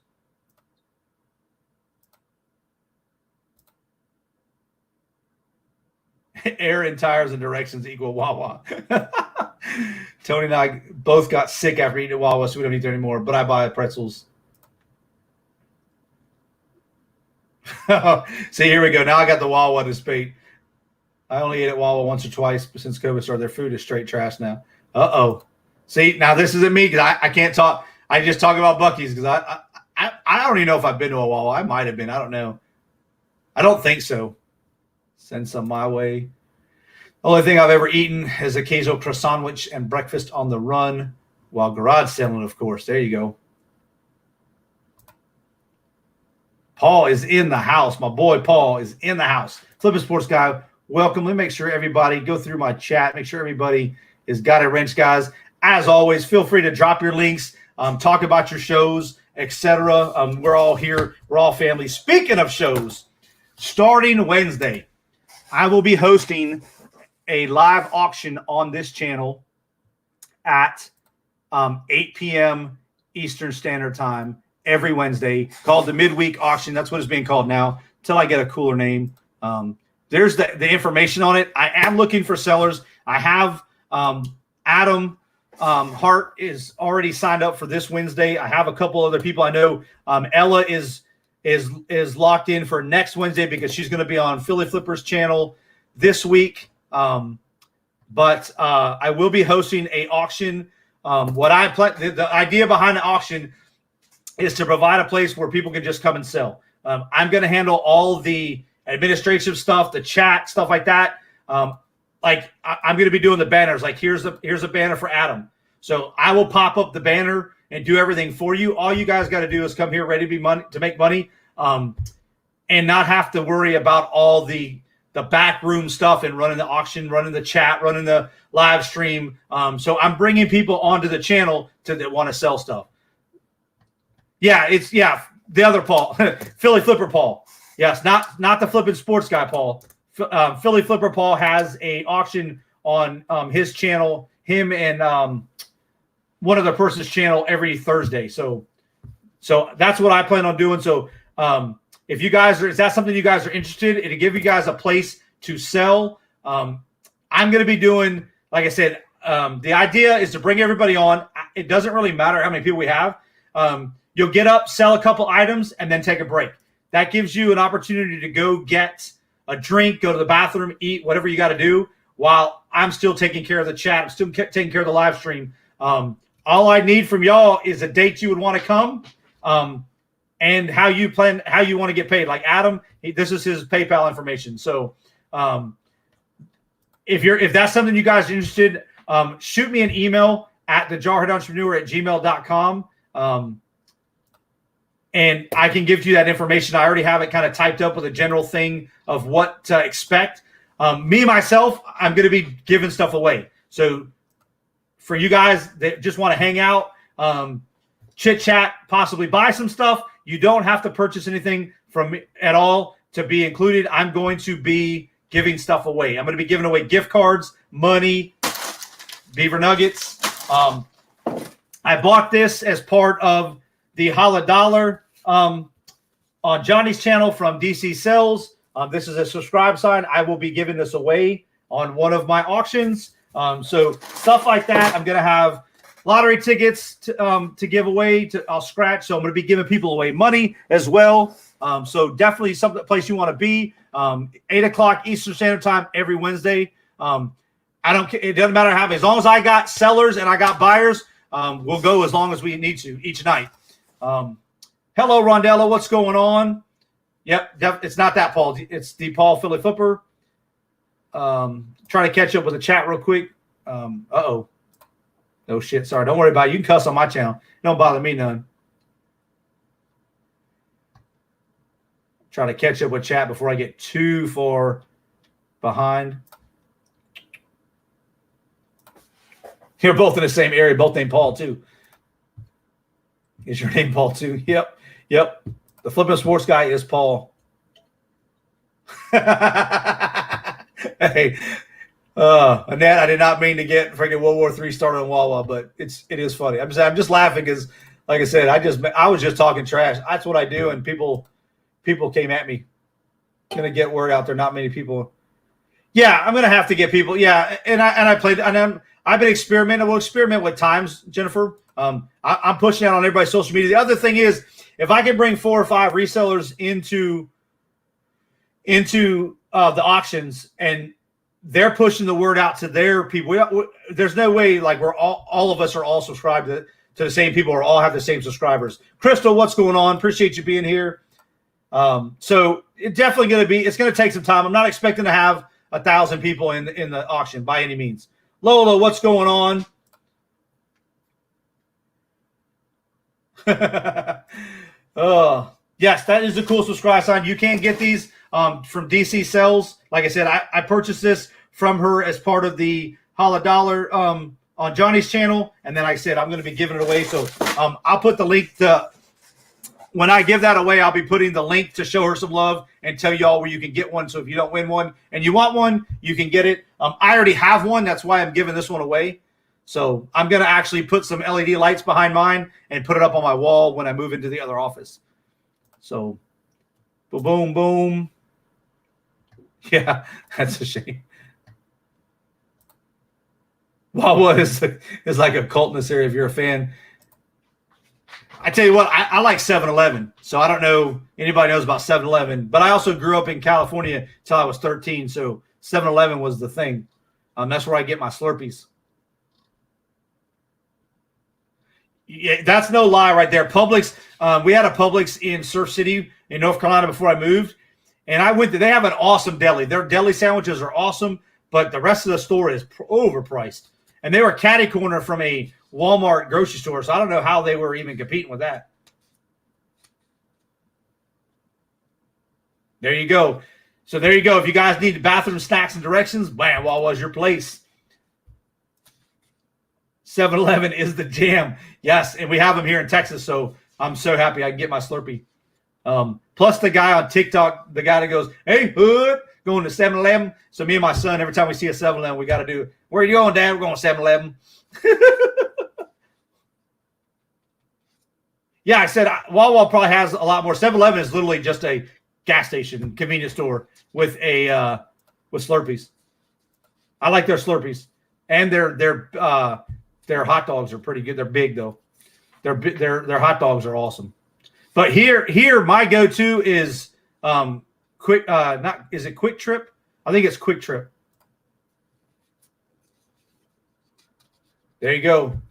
A: Air and tires and directions equal Wawa. Tony and I both got sick after eating at Wawa, so we don't eat there anymore. But I buy pretzels. See, here we go. Now I got the Wawa to speak. I only ate at Wawa once or twice since COVID started. Their food is straight trash now. Uh-oh. See, now this isn't me because I can't talk. I just talk about Buc-ee's because I don't even know if I've been to a Wawa. I might have been. I don't know. I don't think so. Send some my way. Only thing I've ever eaten is a queso crust sandwich and breakfast on the run while garage selling, of course. There you go. Paul is in the house. My boy Paul is in the house. Flippin' Sports Guy, welcome. Let me make sure everybody go through my chat. Make sure everybody is got a wrench, guys. As always, feel free to drop your links, talk about your shows, etc. We're all here. We're all family. Speaking of shows, starting Wednesday, I will be hosting a live auction on this channel at 8 p.m. Eastern Standard Time every Wednesday, called the Midweek Auction. That's what it's being called now, until I get a cooler name. There's the information on it. I am looking for sellers. I have Adam Hart is already signed up for this Wednesday. I have a couple other people I know. Ella is locked in for next Wednesday because she's going to be on Philly Flipper's channel this week. But I will be hosting a auction. The idea behind the auction is to provide a place where people can just come and sell. I'm going to handle all the administrative stuff, the chat, stuff like that. I'm going to be doing the banners. Like here's a banner for Adam. So I will pop up the banner and do everything for you. All you guys got to do is come here ready to make money, and not have to worry about all the backroom stuff and running the auction, running the chat, running the live stream. So I'm bringing people onto the channel that want to sell stuff. Yeah, the other Paul, Philly Flipper Paul. Yes, not the Flippin' Sports Guy Paul. Philly Flipper Paul has a auction on his channel, him and one other person's channel every Thursday. So that's what I plan on doing. So if you guys is that something you guys are interested in, to give you guys a place to sell, I'm going to be doing, like I said, the idea is to bring everybody on. It doesn't really matter how many people we have. You'll get up, sell a couple items, and then take a break. That gives you an opportunity to go get a drink, go to the bathroom, eat, whatever you got to do, while I'm still taking care of the chat. I'm still taking care of the live stream. All I need from y'all is a date you would want to come, and how you want to get paid. Like Adam, this is his PayPal information. So if that's something you guys are interested, shoot me an email at thejarheadentrepreneur@gmail.com. And I can give you that information. I already have it kind of typed up with a general thing of what to expect. Myself, I'm going to be giving stuff away. So for you guys that just want to hang out, chit chat, possibly buy some stuff, you don't have to purchase anything from me at all to be included. I'm going to be giving stuff away. I'm going to be giving away gift cards, money, beaver nuggets. I bought this as part of the Holla Dollar on Johnny's channel from DC Sells. This is a subscribe sign. I will be giving this away on one of my auctions. So stuff like that. I'm going to have lottery tickets to give away. I'll scratch. So I'm going to be giving people away money as well. So definitely some place you want to be. 8 o'clock Eastern Standard Time every Wednesday. It doesn't matter how many. As long as I got sellers and I got buyers, we'll go as long as we need to each night. Hello, Rondella. What's going on? Yep, it's not that Paul. It's the Paul Philly Flipper. Trying to catch up with the chat real quick. Uh-oh. No shit. Sorry. Don't worry about it. You can cuss on my channel. Don't bother me none. Trying to catch up with chat before I get too far behind. You're both in the same area. Both named Paul, too. Is your name Paul, too? Yep. The Flippin' Sports Guy is Paul. Hey, Annette, I did not mean to get freaking World War III started on Wawa, but it is funny. I'm just laughing because like I said, I was just talking trash. That's what I do, and people came at me. Gonna get word out there. Not many people. Yeah, I'm gonna have to get people. Yeah, and I played, and I've been experimenting. We'll experiment with times, Jennifer. I'm pushing out on everybody's social media. The other thing is, if I can bring 4 or 5 resellers into the auctions, and they're pushing the word out to their people. There's no way like we're all of us are all subscribed to the same people or all have the same subscribers. Crystal, what's going on? Appreciate you being here. So it's definitely it's going to take some time. I'm not expecting to have 1,000 people in the auction by any means. Lola, what's going on? Oh, yes, that is a cool subscribe sign. You can get these from DC Sells. Like I said, I purchased this from her as part of the Holla Dollar on Johnny's channel. And then like I said, I'm going to be giving it away. So I'll put the link to, when I give that away, I'll be putting the link to show her some love and tell y'all where you can get one. So if you don't win one and you want one, you can get it. I already have one. That's why I'm giving this one away. So I'm going to actually put some LED lights behind mine and put it up on my wall when I move into the other office. So boom, boom. Yeah, that's a shame. Wawa is like a cult in this area if you're a fan. I tell you what, I like 7-Eleven. So I don't know anybody knows about 7-Eleven, but I also grew up in California until I was 13. So 7-Eleven was the thing. That's where I get my Slurpees. Yeah, that's no lie right there. Publix, we had a Publix in Surf City in North Carolina before I moved. And I went to, they have an awesome deli. Their deli sandwiches are awesome, but the rest of the store is overpriced. And they were catty corner from a Walmart grocery store, so I don't know how they were even competing with that. There you go. So there you go. If you guys need bathroom snacks and directions, bam, Wawa's your place. 7-Eleven is the jam. Yes, and we have them here in Texas, so I'm so happy I can get my Slurpee. Plus the guy on TikTok, the guy that goes, hey, hood, going to 7-Eleven. So me and my son, every time we see a 7-Eleven, we got to do, where are you going, Dad? We're going to 7-Eleven. Yeah, I said Wawa probably has a lot more. 7-Eleven is literally just a gas station, convenience store with with Slurpees. I like their Slurpees, and their hot dogs are pretty good. They're big though. Their hot dogs are awesome. But here my go-to is Quick. Is it Quick Trip? I think it's Quick Trip. There you go.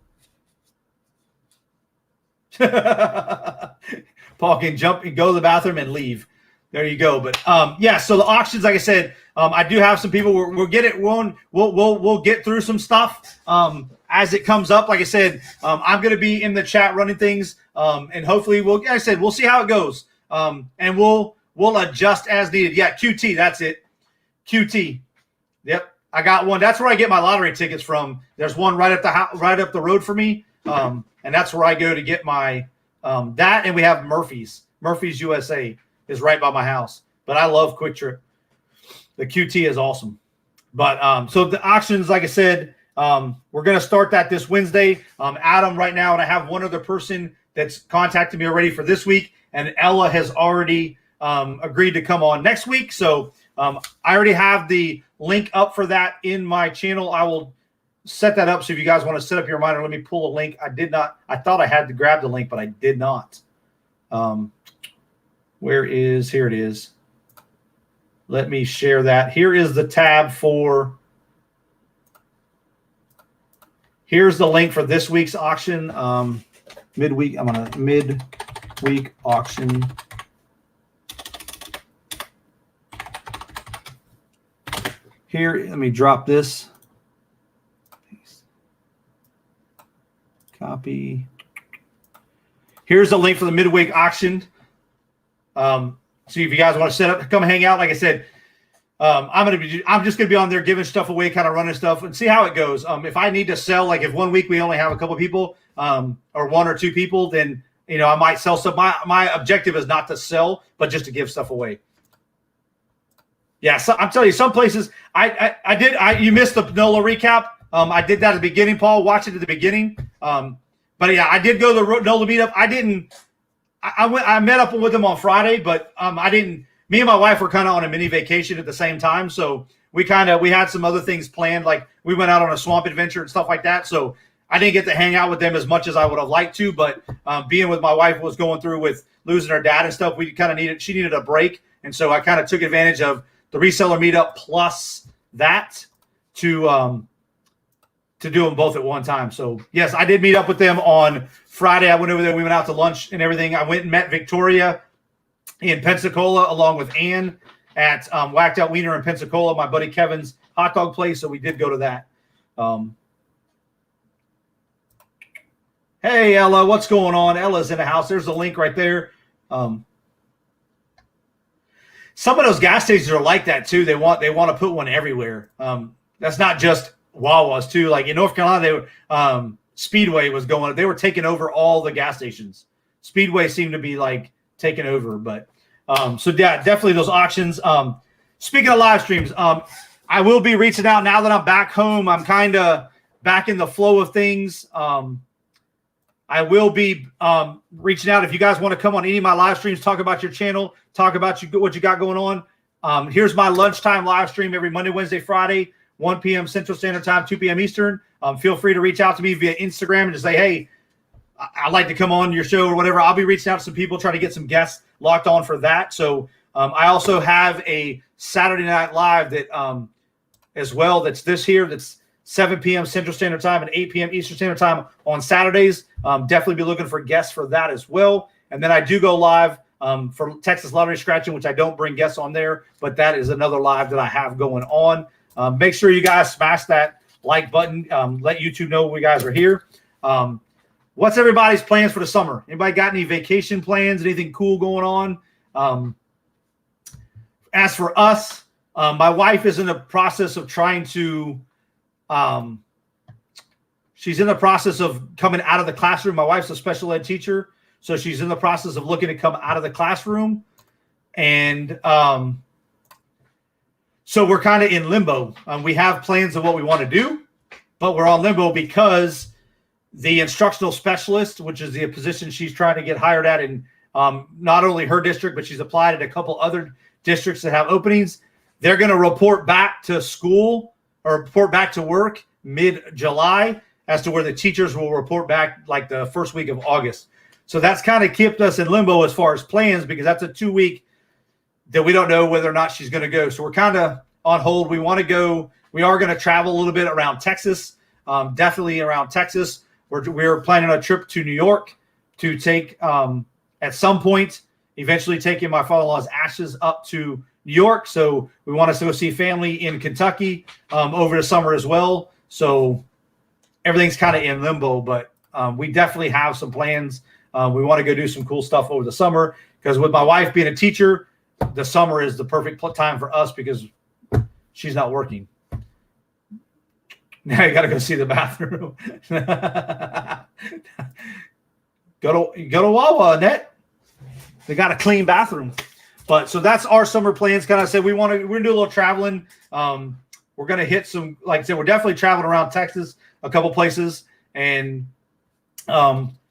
A: Paul can jump and go to the bathroom and leave. There you go. But yeah, so the auctions, like I said, I do have some people. We'll get it. We'll get through some stuff as it comes up. Like I said, I'm going to be in the chat running things, and hopefully like I said, we'll see how it goes, and we'll adjust as needed. Yeah, QT, that's it. QT. Yep, I got one. That's where I get my lottery tickets from. There's one right up the road for me, and that's where I go to get my that. And we have Murphy's USA is right by my house. But I love Quick Trip. The QT is awesome. But so the auctions, like I said, we're going to start that this Wednesday. Adam right now, and I have one other person that's contacted me already for this week, and Ella has already agreed to come on next week. So I already have the link up for that in my channel. I will set that up. So if you guys want to set up your reminder, let me pull a link. I did not. I thought I had to grab the link, but I did not. Here it is. Let me share that. Here is the tab for, here's the link for this week's auction. Midweek auction. Here, let me drop this. Copy. Here's the link for the midweek auction. So if you guys want to set up, come hang out. Like I said, I'm just gonna be on there giving stuff away, kind of running stuff, and see how it goes. If I need to sell, like if 1 week we only have a couple people, or 1 or 2 people, then I might sell stuff. My objective is not to sell, but just to give stuff away. Yeah, so I'm telling you, some places you missed the Nola recap. I did that at the beginning, Paul. Watch it at the beginning. But yeah, I did go to the Nola meetup. I met up with them on Friday, but I didn't. Me and my wife were kind of on a mini vacation at the same time, so we had some other things planned. Like we went out on a swamp adventure and stuff like that. So I didn't get to hang out with them as much as I would have liked to. But being with my wife was going through with losing her dad and stuff. We kind of she needed a break, and so I kind of took advantage of the reseller meetup plus that to do them both at one time. So yes, I did meet up with them on Friday. I went over there. We went out to lunch and everything. I went and met Victoria in Pensacola along with Ann at Whacked Out Wiener in Pensacola, my buddy Kevin's hot dog place. So we did go to that. Hey, Ella, what's going on? Ella's in the house. There's a link right there. Some of those gas stations are like that too. They want to put one everywhere. That's not just Wawa's too. Like in North Carolina, Speedway was going. They were taking over all the gas stations. Speedway seemed to be like taken over, but so yeah, definitely those auctions. Speaking of live streams, I will be reaching out now that I'm back home. I'm kind of back in the flow of things. I will be reaching out if you guys want to come on any of my live streams, talk about your channel, talk about what you got going on. Here's my lunchtime live stream every Monday, Wednesday, Friday, 1 p.m. Central Standard Time, 2 p.m. Eastern. Feel free to reach out to me via Instagram and just say, hey, I'd like to come on your show or whatever. I'll be reaching out to some people, trying to get some guests locked on for that. So I also have a Saturday Night Live that as well that's that's 7 p.m. Central Standard Time and 8 p.m. Eastern Standard Time on Saturdays. Definitely be looking for guests for that as well. And then I do go live for Texas Lottery Scratching, which I don't bring guests on there, but that is another live that I have going on. Make sure you guys smash that like button. Let YouTube know we guys are here. What's everybody's plans for the summer? Anybody got any vacation plans? Anything cool going on? As for us, my wife is in the process of trying to she's in the process of coming out of the classroom. My wife's a special ed teacher, so she's in the process of looking to come out of the classroom. And so we're kind of in limbo. We have plans of what we want to do, but we're on limbo because the instructional specialist, which is the position she's trying to get hired at in not only her district, but she's applied at a couple other districts that have openings. They're going to report back to school or report back to work mid-July as to where the teachers will report back like the first week of August. So that's kind of kept us in limbo as far as plans, because that's a 2-week that we don't know whether or not she's going to go. So we're kind of on hold. We want to go. We are going to travel a little bit around Texas, definitely around Texas. We're planning a trip to New York to take at some point, eventually taking my father-in-law's ashes up to New York. So we want us to go see family in Kentucky over the summer as well. So everything's kind of in limbo, but we definitely have some plans. We want to go do some cool stuff over the summer, because with my wife being a teacher, the summer is the perfect time for us because she's not working. Now you got to go see the bathroom. Go to Wawa, Annette. They got a clean bathroom. But so that's our summer plans. Kind of said we're gonna do a little traveling. We're gonna hit some, like I said, we're definitely traveling around Texas, a couple places, and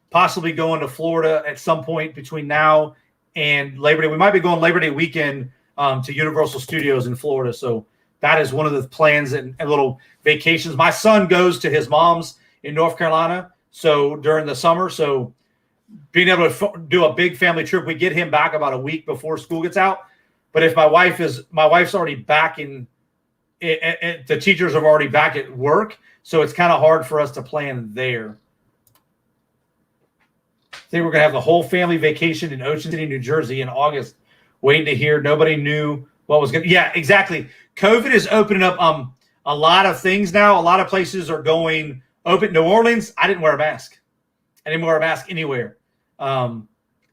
A: possibly going to Florida at some point between now and Labor Day. We might be going Labor Day weekend to Universal Studios in Florida. So that is one of the plans and little vacations. My son goes to his mom's in North Carolina, so during the summer. So being able to do a big family trip, we get him back about a week before school gets out. But if my wife's already back in, the teachers are already back at work, so it's kind of hard for us to plan there. I think we're gonna have the whole family vacation in Ocean City, New Jersey in August. Waiting to hear. Nobody knew what was going. Yeah, exactly. COVID is opening up a lot of things now. A lot of places are going open. New Orleans, I didn't wear a mask. I didn't wear a mask anywhere at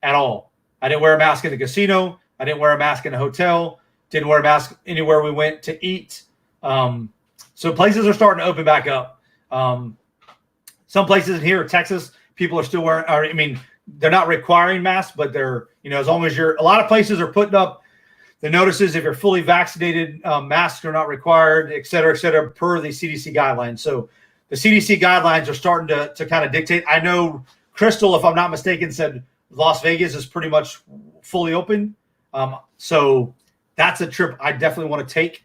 A: all. I didn't wear a mask in the casino. I didn't wear a mask in a hotel. Didn't wear a mask anywhere we went to eat. So places are starting to open back up. Some places here in Texas, people are still wearing, or, I mean, they're not requiring masks, but they're, as long as a lot of places are putting up the notices, if you're fully vaccinated, masks are not required, et cetera, per the CDC guidelines. So the CDC guidelines are starting to kind of dictate. I know Crystal, if I'm not mistaken, said Las Vegas is pretty much fully open. So that's a trip I definitely want to take.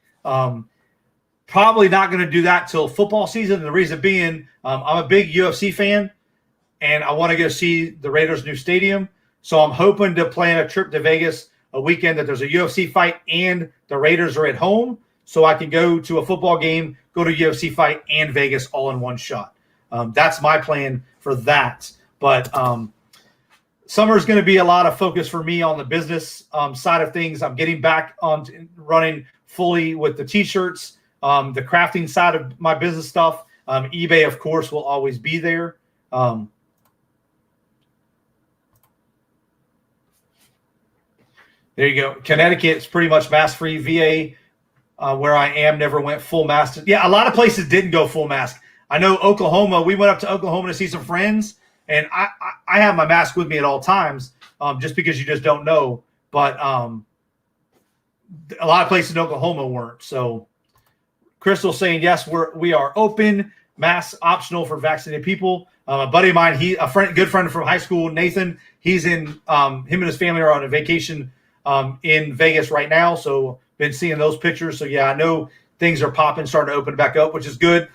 A: Probably not going to do that till football season. And the reason being, I'm a big UFC fan, and I want to go see the Raiders' new stadium. So I'm hoping to plan a trip to Vegas a weekend that there's a UFC fight and the Raiders are at home, so I can go to a football game, go to a UFC fight, and Vegas all in one shot. That's my plan for that. But summer is going to be a lot of focus for me on the business side of things. I'm getting back on running fully with the T-shirts. The crafting side of my business stuff, eBay, of course, will always be there. There you go. Connecticut is pretty much mask-free. VA, where I am, never went full mask. Yeah, a lot of places didn't go full mask. I know Oklahoma, we went up to Oklahoma to see some friends, and I have my mask with me at all times just because you just don't know. But a lot of places in Oklahoma weren't, so – Crystal saying, yes, we are open, mask optional for vaccinated people. A buddy of mine, good friend from high school, Nathan, he's in, him and his family are on a vacation in Vegas right now. So been seeing those pictures. So yeah, I know things are popping, starting to open back up, which is good.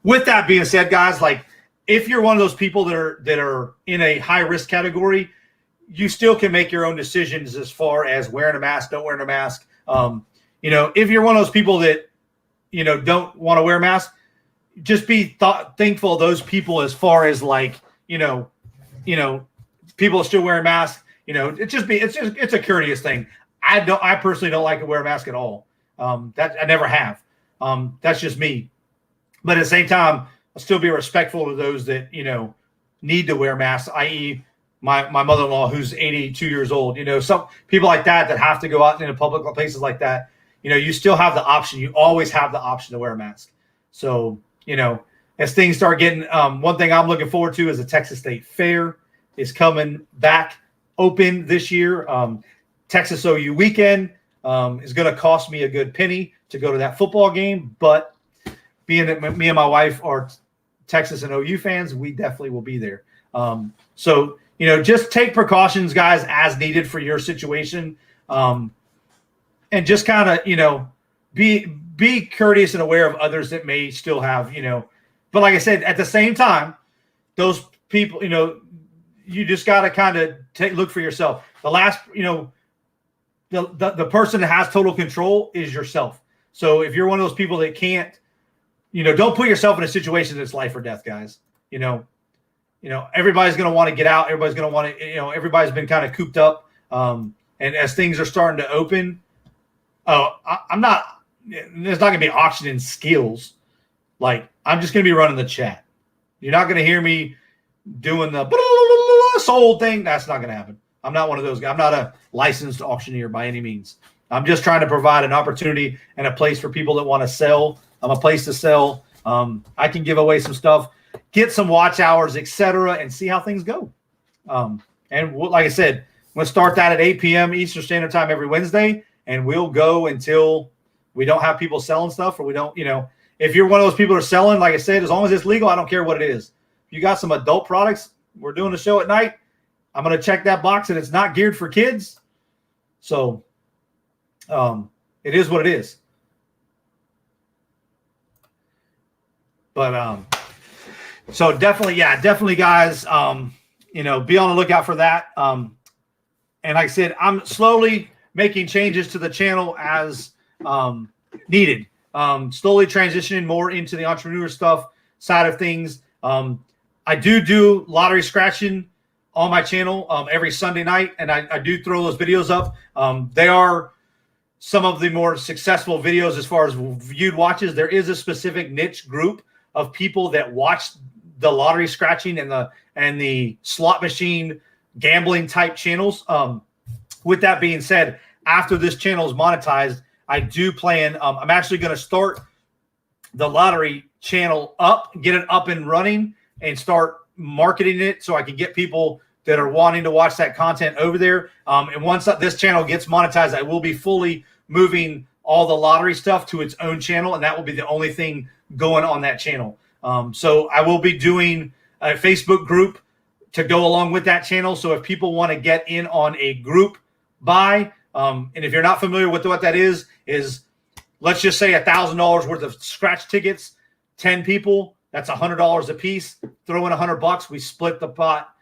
A: With that being said, guys, like if you're one of those people that are in a high risk category, you still can make your own decisions as far as wearing a mask, don't wearing a mask. If you're one of those people that, don't want to wear a mask, just be thankful of those people as far as like, people are still wearing masks. It's a courteous thing. I personally don't like to wear a mask at all. That I never have. That's just me. But at the same time, I'll still be respectful to those that, need to wear masks, i.e. my mother-in-law who's 82 years old. Some people like that have to go out into public places like that. You still have the option. You always have the option to wear a mask. So, as things start getting, one thing I'm looking forward to is the Texas State Fair is coming back open this year. Texas OU weekend is going to cost me a good penny to go to that football game. But being that me and my wife are Texas and OU fans, we definitely will be there. So, just take precautions, guys, as needed for your situation. And just kind of, be courteous and aware of others that may still have, But like I said, at the same time, those people, you just got to kind of look for yourself. The last, the person that has total control is yourself. So if you're one of those people that can't, don't put yourself in a situation that's life or death, guys. Everybody's going to want to get out. Everybody's going to want to, everybody's been kind of cooped up. And as things are starting to open, there's not going to be auctioning skills. Like, I'm just going to be running the chat. You're not going to hear me doing the sold thing. That's not going to happen. I'm not one of those guys. I'm not a licensed auctioneer by any means. I'm just trying to provide an opportunity and a place for people that want to sell. I'm a place to sell. I can give away some stuff, get some watch hours, etc., and see how things go. And like I said, I'm going to start that at 8 p.m. Eastern Standard Time every Wednesday. And we'll go until we don't have people selling stuff, or we don't, if you're one of those people that are selling, like I said, as long as it's legal, I don't care what it is. If you got some adult products, we're doing a show at night, I'm going to check that box and it's not geared for kids. So it is what it is. But so definitely, guys, be on the lookout for that. And like I said, I'm slowly making changes to the channel as needed. Slowly transitioning more into the entrepreneur stuff side of things. I do lottery scratching on my channel every Sunday night, and I do throw those videos up. They are some of the more successful videos as far as viewed watches. There is a specific niche group of people that watch the lottery scratching and the slot machine gambling type channels. With that being said, after this channel is monetized, I do plan, I'm actually going to start the lottery channel up, get it up and running, and start marketing it so I can get people that are wanting to watch that content over there. And once this channel gets monetized, I will be fully moving all the lottery stuff to its own channel, and that will be the only thing going on that channel. So I will be doing a Facebook group to go along with that channel. So if people want to get in on a group buy, and if you're not familiar with what that is let's just say $1,000 worth of scratch tickets, 10 people, that's $100 a piece. Throw in $100, we split the pot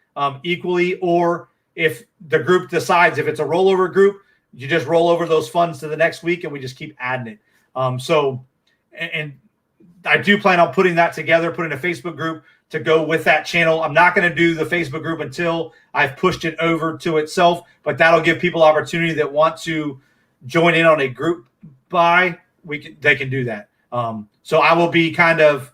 A: equally. Or if the group decides, if it's a rollover group, you just roll over those funds to the next week and we just keep adding it. And I do plan on putting that together, putting a Facebook group to go with that channel. I'm not going to do the Facebook group until I've pushed it over to itself, but that'll give people opportunity that want to join in on a group buy. They can do that. So I will be kind of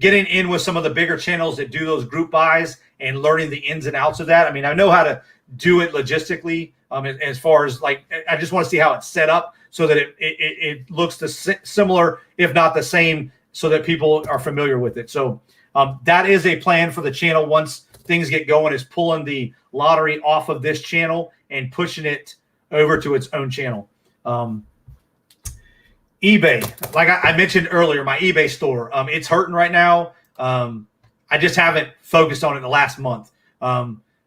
A: getting in with some of the bigger channels that do those group buys and learning the ins and outs of that. I mean, I know how to do it logistically. As far as like, I just want to see how it's set up so that it looks similar, if not the same, so that people are familiar with it. So that is a plan for the channel once things get going, is pulling the lottery off of this channel and pushing it over to its own channel. eBay, like I mentioned earlier, my eBay store, it's hurting right now. I just haven't focused on it the last month.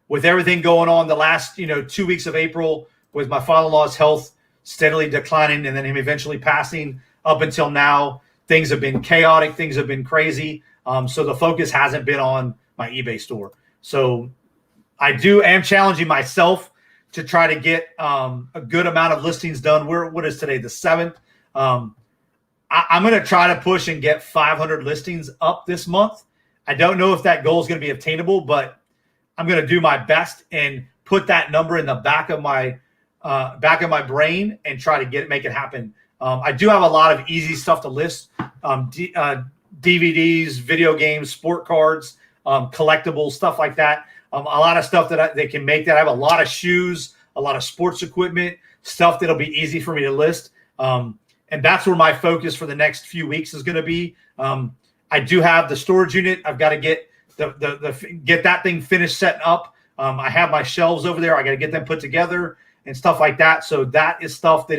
A: With everything going on the last 2 weeks of April, with my father-in-law's health steadily declining and then him eventually passing, up until now, things have been chaotic, things have been crazy. So the focus hasn't been on my eBay store. So I am challenging myself to try to get a good amount of listings done. What is today, the 7th? I'm going to try to push and get 500 listings up this month. I don't know if that goal is going to be obtainable, but I'm going to do my best and put that number in the back of my brain and try to make it happen. I do have a lot of easy stuff to list. DVDs, video games, sport cards, collectibles, stuff like that. A lot of stuff that they can make that. I have a lot of shoes, a lot of sports equipment, stuff that'll be easy for me to list. And that's where my focus for the next few weeks is going to be. I do have the storage unit. I've got to get get that thing finished setting up. I have my shelves over there. I got to get them put together and stuff like that. So that is stuff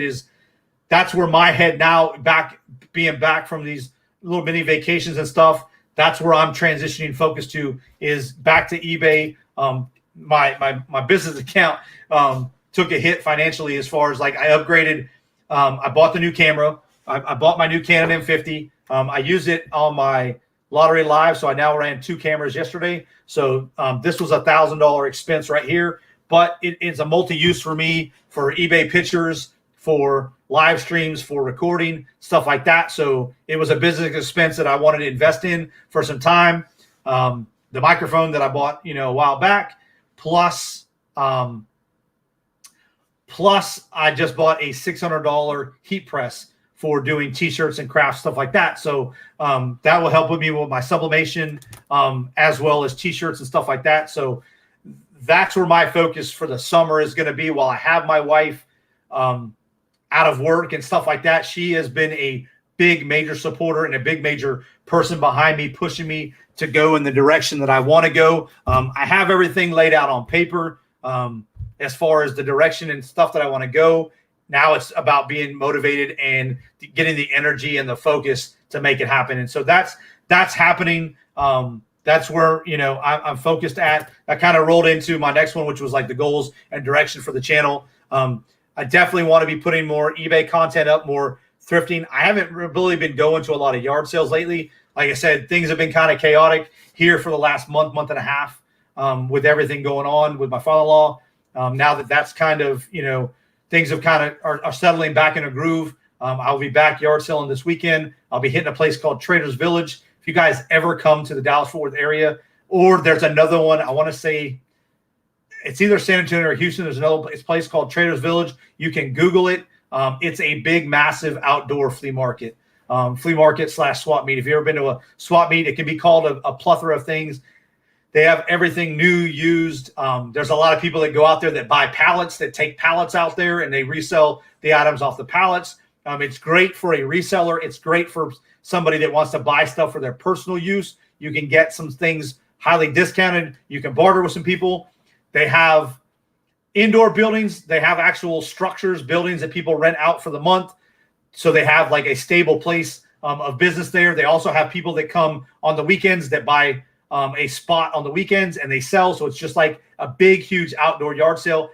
A: that's where my head now, being back from these little mini vacations and stuff, that's where I'm transitioning focus to, is back to eBay. My business account took a hit financially, as far as like I upgraded. I bought the new camera. I bought my new Canon M50. I used it on my Lottery Live, so I now ran 2 cameras yesterday. So this was $1,000 expense right here, but it's a multi-use for me, for eBay pictures, for live streams, for recording, stuff like that. So it was a business expense that I wanted to invest in for some time. The microphone that I bought, a while back, plus I just bought a $600 heat press for doing t-shirts and crafts, stuff like that. So that will help with me with my sublimation, as well as t-shirts and stuff like that. So that's where my focus for the summer is going to be, while I have my wife out of work and stuff like that. She has been a big major supporter and a big major person behind me, pushing me to go in the direction that I want to go. I have everything laid out on paper as far as the direction and stuff that I want to go. Now it's about being motivated and getting the energy and the focus to make it happen. And so that's happening. That's where, I'm focused at. I kind of rolled into my next one, which was like the goals and direction for the channel. I definitely want to be putting more eBay content up, more thrifting. I haven't really been going to a lot of yard sales lately. Like I said, things have been kind of chaotic here for the last month and a half, with everything going on with my father-in-law. Now that's kind of, things have kind of are settling back in a groove. I'll be back yard selling this weekend. I'll be hitting a place called Traders Village. If you guys ever come to the Dallas-Fort Worth area, or there's another one, I want to say it's either San Antonio or Houston. There's another place called Traders Village. You can Google it. It's a big, massive outdoor flea market / swap meet. If you've ever been to a swap meet, it can be called a plethora of things. They have everything new, used. There's a lot of people that go out there that buy pallets, that take pallets out there, and they resell the items off the pallets. It's great for a reseller. It's great for somebody that wants to buy stuff for their personal use. You can get some things highly discounted. You can barter with some people. They have indoor buildings. They have actual structures, buildings that people rent out for the month. So they have like a stable place of business there. They also have people that come on the weekends that buy a spot on the weekends and they sell. So it's just like a big, huge outdoor yard sale.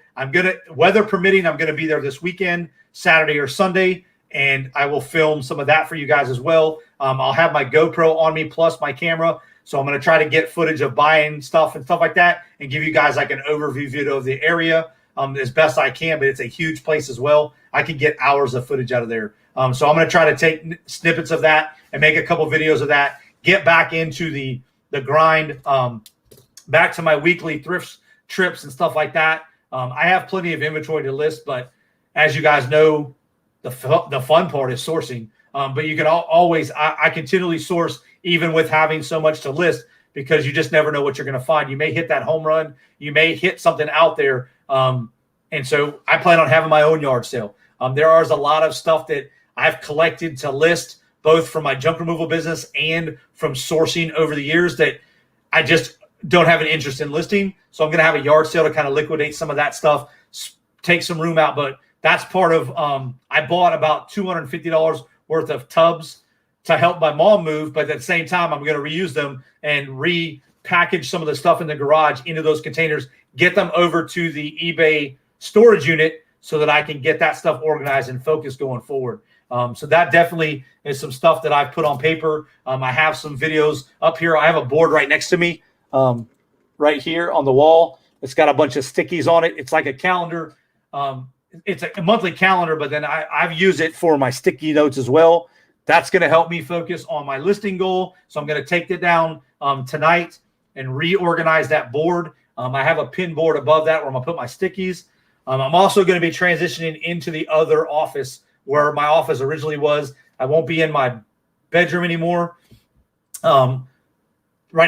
A: Weather permitting, I'm going to be there this weekend, Saturday or Sunday, and I will film some of that for you guys as well. I'll have my GoPro on me plus my camera. So I'm going to try to get footage of buying stuff and stuff like that and give you guys like an overview video of the area as best I can, but it's a huge place as well. I can get hours of footage out of there. So I'm going to try to take snippets of that and make a couple videos of that, get back into the grind, back to my weekly thrift trips and stuff like that. I have plenty of inventory to list, but as you guys know, the fun part is sourcing. But you can always, I continually source even with having so much to list, because you just never know what you're going to find. You may hit that home run. You may hit something out there. And so I plan on having my own yard sale. There is a lot of stuff that I've collected to list, both from my junk removal business and from sourcing over the years, that I just don't have an interest in listing. So I'm going to have a yard sale to kind of liquidate some of that stuff, take some room out. But that's part of, I bought about $250 worth of tubs to help my mom move. But at the same time, I'm going to reuse them and repackage some of the stuff in the garage into those containers, get them over to the eBay storage unit so that I can get that stuff organized and focused going forward. So that definitely is some stuff that I've put on paper. I have some videos up here. I have a board right next to me, right here on the wall. It's got a bunch of stickies on it. It's like a calendar. It's a monthly calendar, but then I've used it for my sticky notes as well. That's going to help me focus on my listing goal. So I'm going to take it down tonight and reorganize that board. I have a pin board above that where I'm going to put my stickies. I'm also going to be transitioning into the other office where my office originally was. I won't be in my bedroom anymore. Right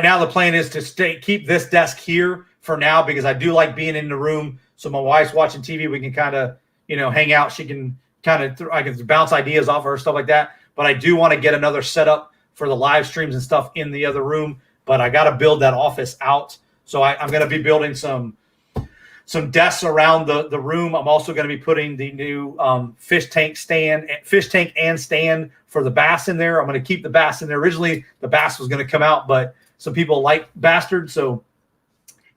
A: now, the plan is to keep this desk here for now, because I do like being in the room. So my wife's watching TV. We can kind of, hang out. She can I can bounce ideas off her, stuff like that. But I do want to get another setup for the live streams and stuff in the other room. But I got to build that office out. So I'm going to be building some desks around the room. I'm also going to be putting the new fish tank and stand for the bass in there. I'm going to keep the bass in there. Originally, the bass was going to come out, but some people like Bastard, so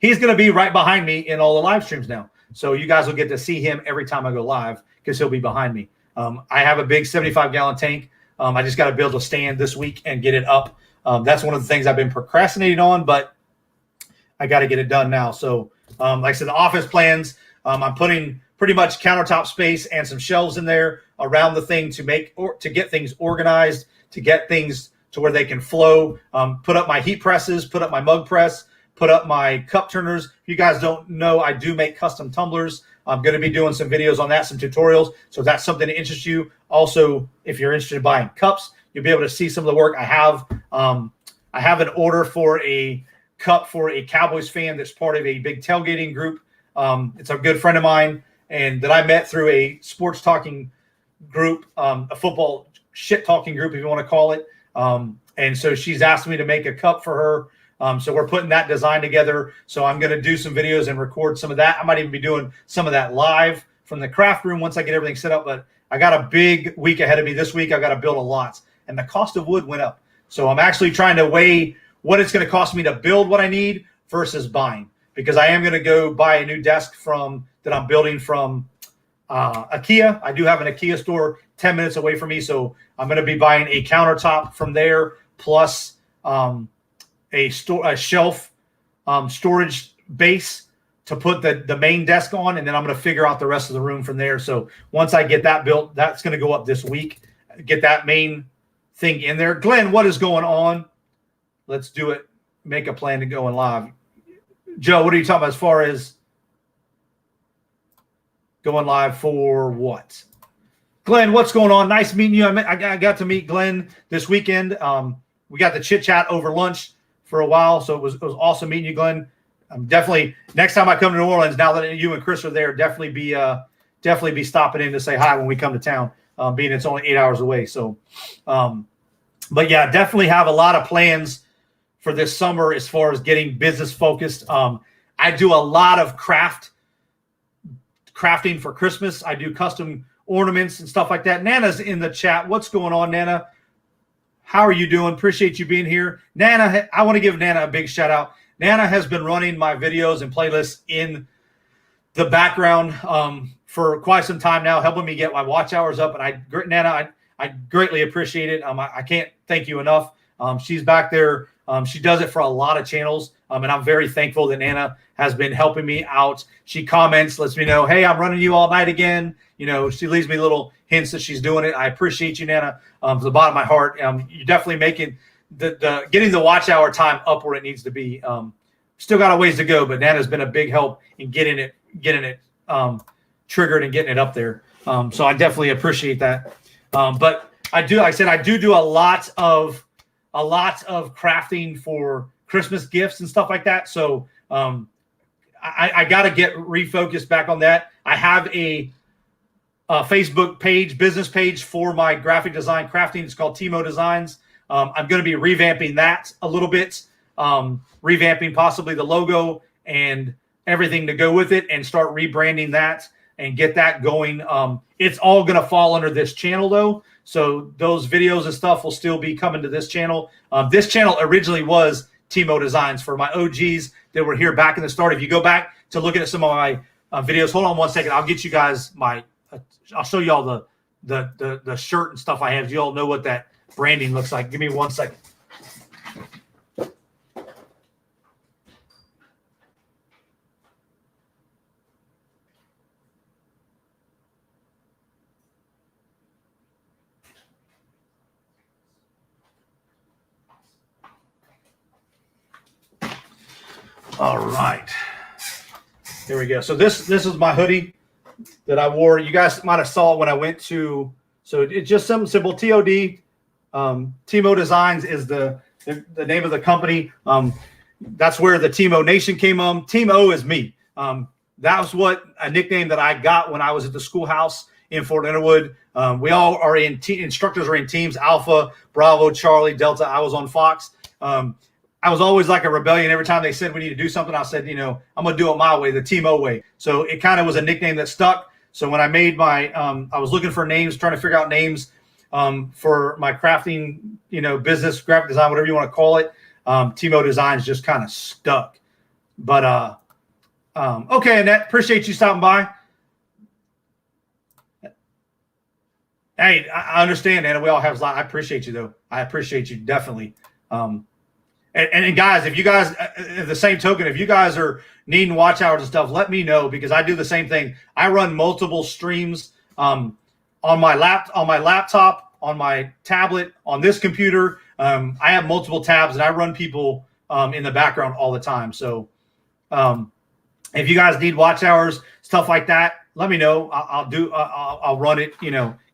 A: he's going to be right behind me in all the live streams now. So you guys will get to see him every time I go live, because he'll be behind me. I have a big 75-gallon tank. I just got to build a stand this week and get it up. That's one of the things I've been procrastinating on, but I got to get it done now. So like I said, the office plans, I'm putting pretty much countertop space and some shelves in there around the thing to get things organized, to get things to where they can flow. Put up my heat presses, put up my mug press, put up my cup turners. If you guys don't know, I do make custom tumblers. I'm going to be doing some videos on that, some tutorials. So if that's something that interests you. Also, if you're interested in buying cups, you'll be able to see some of the work I have. I have an order for a cup for a Cowboys fan that's part of a big tailgating group. It's a good friend of mine and that I met through a sports talking group, a football shit talking group, if you want to call it. And so she's asked me to make a cup for her. So we're putting that design together. So I'm going to do some videos and record some of that. I might even be doing some of that live from the craft room once I get everything set up. But I got a big week ahead of me this week. I've got to build a lot. And the cost of wood went up. So I'm actually trying to weigh what it's going to cost me to build what I need versus buying. Because I am going to go buy a new desk that I'm building from IKEA. I do have an IKEA store 10 minutes away from me. So I'm going to be buying a countertop from there, plus a shelf storage base to put the main desk on, and then I'm going to figure out the rest of the room from there. So once I get that built, that's going to go up this week. Get that main thing in there. Glenn, what is going on? Let's do it. Make a plan to go in live. Joe, what are you talking about as far as going live for what? Glenn, what's going on? Nice meeting you. I got to meet Glenn this weekend. We got the chit chat over lunch for a while, so it was awesome meeting you, Glenn. Definitely next time I come to New Orleans, now that you and Chris are there, definitely be stopping in to say hi when we come to town. Being it's only 8 hours away. So, but yeah, definitely have a lot of plans for this summer as far as getting business focused. I do a lot of crafting for Christmas. I do custom ornaments and stuff like that. Nana's in the chat. What's going on, Nana? how are you doing? Appreciate you being here. Nana, I want to give Nana a big shout out. Nana has been running my videos and playlists in the background for quite some time now, helping me get my watch hours up. And Nana, I greatly appreciate it. I can't thank you enough. She's back there. She does it for a lot of channels. And I'm very thankful that Nana has been helping me out. She comments, lets me know, hey, I'm running you all night again. You know, she leaves me little hints that she's doing it. I appreciate you, Nana, from the bottom of my heart. You're definitely making getting the watch hour time up where it needs to be. Still got a ways to go, but Nana's been a big help in getting it triggered and getting it up there. So I definitely appreciate that. But I do a lot of crafting for Christmas gifts and stuff like that. So I got to get refocused back on that. I have a Facebook page, business page for my graphic design crafting. It's called Timo Designs. I'm going to be revamping that a little bit, revamping possibly the logo and everything to go with it, and start rebranding that and get that going. It's all going to fall under this channel though. So those videos and stuff will still be coming to this channel. This channel originally was Timo Designs for my OGs that were here back in the start. If you go back to looking at some of my videos, hold on one second. I'll get you guys I'll show you all the shirt and stuff I have. You all know what that branding looks like. Give me 1 second. All right, here we go. So this is my hoodie that I wore. You guys might have saw it when I went to. So it's just something simple. TOD, Timo Designs is the name of the company. That's where the Timo Nation came on. Timo is me. That was a nickname that I got when I was at the schoolhouse in Fort Leonard. We all are instructors are in teams: Alpha, Bravo, Charlie, Delta. I was on Fox. I was always like a rebellion. Every time they said we need to do something, I said, I'm going to do it my way, the Timo way. So it kind of was a nickname that stuck. So when I made my, I was looking for names, trying to figure out names for my crafting, business, graphic design, whatever you want to call it. Timo Designs just kind of stuck. But okay, Annette, appreciate you stopping by. Hey, I understand, Anna. We all have a lot. I appreciate you, though. I appreciate you, definitely. And guys, if you guys, the same token, if you guys are needing watch hours and stuff, let me know, because I do the same thing. I run multiple streams on my laptop, on my tablet, on this computer. I have multiple tabs, and I run people in the background all the time. So if you guys need watch hours, stuff like that, let me know. I'll run it,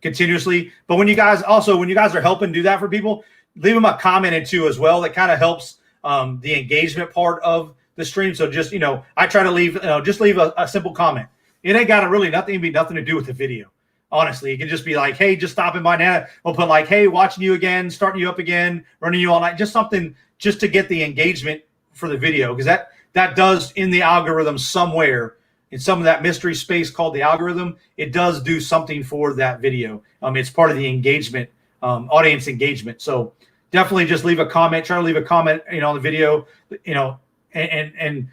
A: continuously. But when you guys are helping do that for people, leave them a comment or two as well. That kind of helps the engagement part of the stream. So just, I try to leave a simple comment. It ain't got nothing to do with the video. Honestly, it can just be like, hey, just stopping by now. We'll put like, hey, watching you again, starting you up again, running you all night. Just something just to get the engagement for the video. Because that does, in the algorithm somewhere, in some of that mystery space called the algorithm, it does do something for that video. It's part of the engagement, audience engagement. So definitely just leave a comment. Try to leave a comment, on the video, and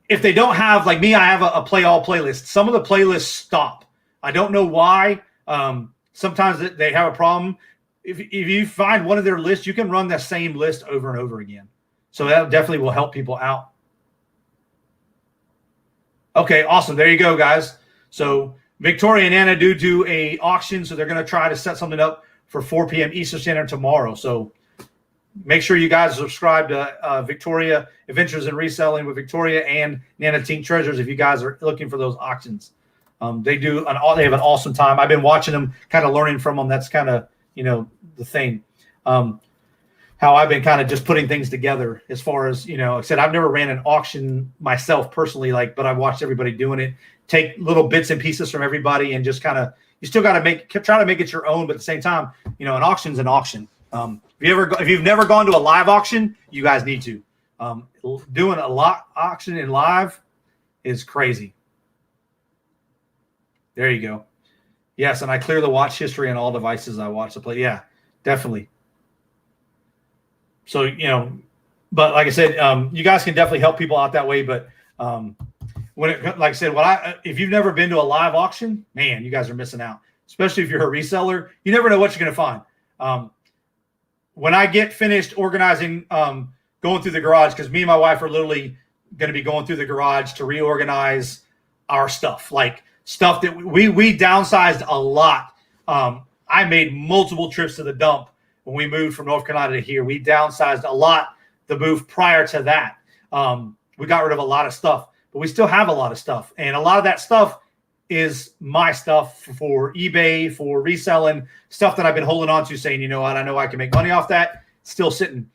A: if they don't have, like me, I have a play all playlist. Some of the playlists stop. I don't know why. Sometimes they have a problem. If you find one of their lists, you can run the same list over and over again. So that definitely will help people out. Okay, awesome. There you go, guys. So Victoria and Anna do a auction, so they're going to try to set something up for 4 p.m. Eastern Standard tomorrow. So make sure you guys subscribe to Victoria Adventures in Reselling with Victoria and Nana Tink Treasures if you guys are looking for those auctions. They have an awesome time. I've been watching them, kind of learning from them. That's kind of, the thing. How I've been kind of just putting things together as far as, like I said, I've never ran an auction myself personally, but I've watched everybody doing it. Take little bits and pieces from everybody and just kind of, you still got to try to make it your own, but at the same time, an auction's an auction. If you've never gone to a live auction, you guys need to. Doing a auction in live is crazy. There you go. Yes, and I clear the watch history on all devices I watch the play. Yeah, definitely. So, but like I said, you guys can definitely help people out that way. But like I said, if you've never been to a live auction, man, you guys are missing out. Especially if you're a reseller, you never know what you're going to find. When I get finished organizing, going through the garage, because me and my wife are literally going to be going through the garage to reorganize our stuff, like stuff that we downsized a lot. I made multiple trips to the dump when we moved from North Carolina to here. We downsized a lot the move prior to that. We got rid of a lot of stuff, but we still have a lot of stuff. And a lot of that stuff is my stuff for eBay, for reselling, stuff that I've been holding on to saying, you know what, I know I can make money off that. Still sitting.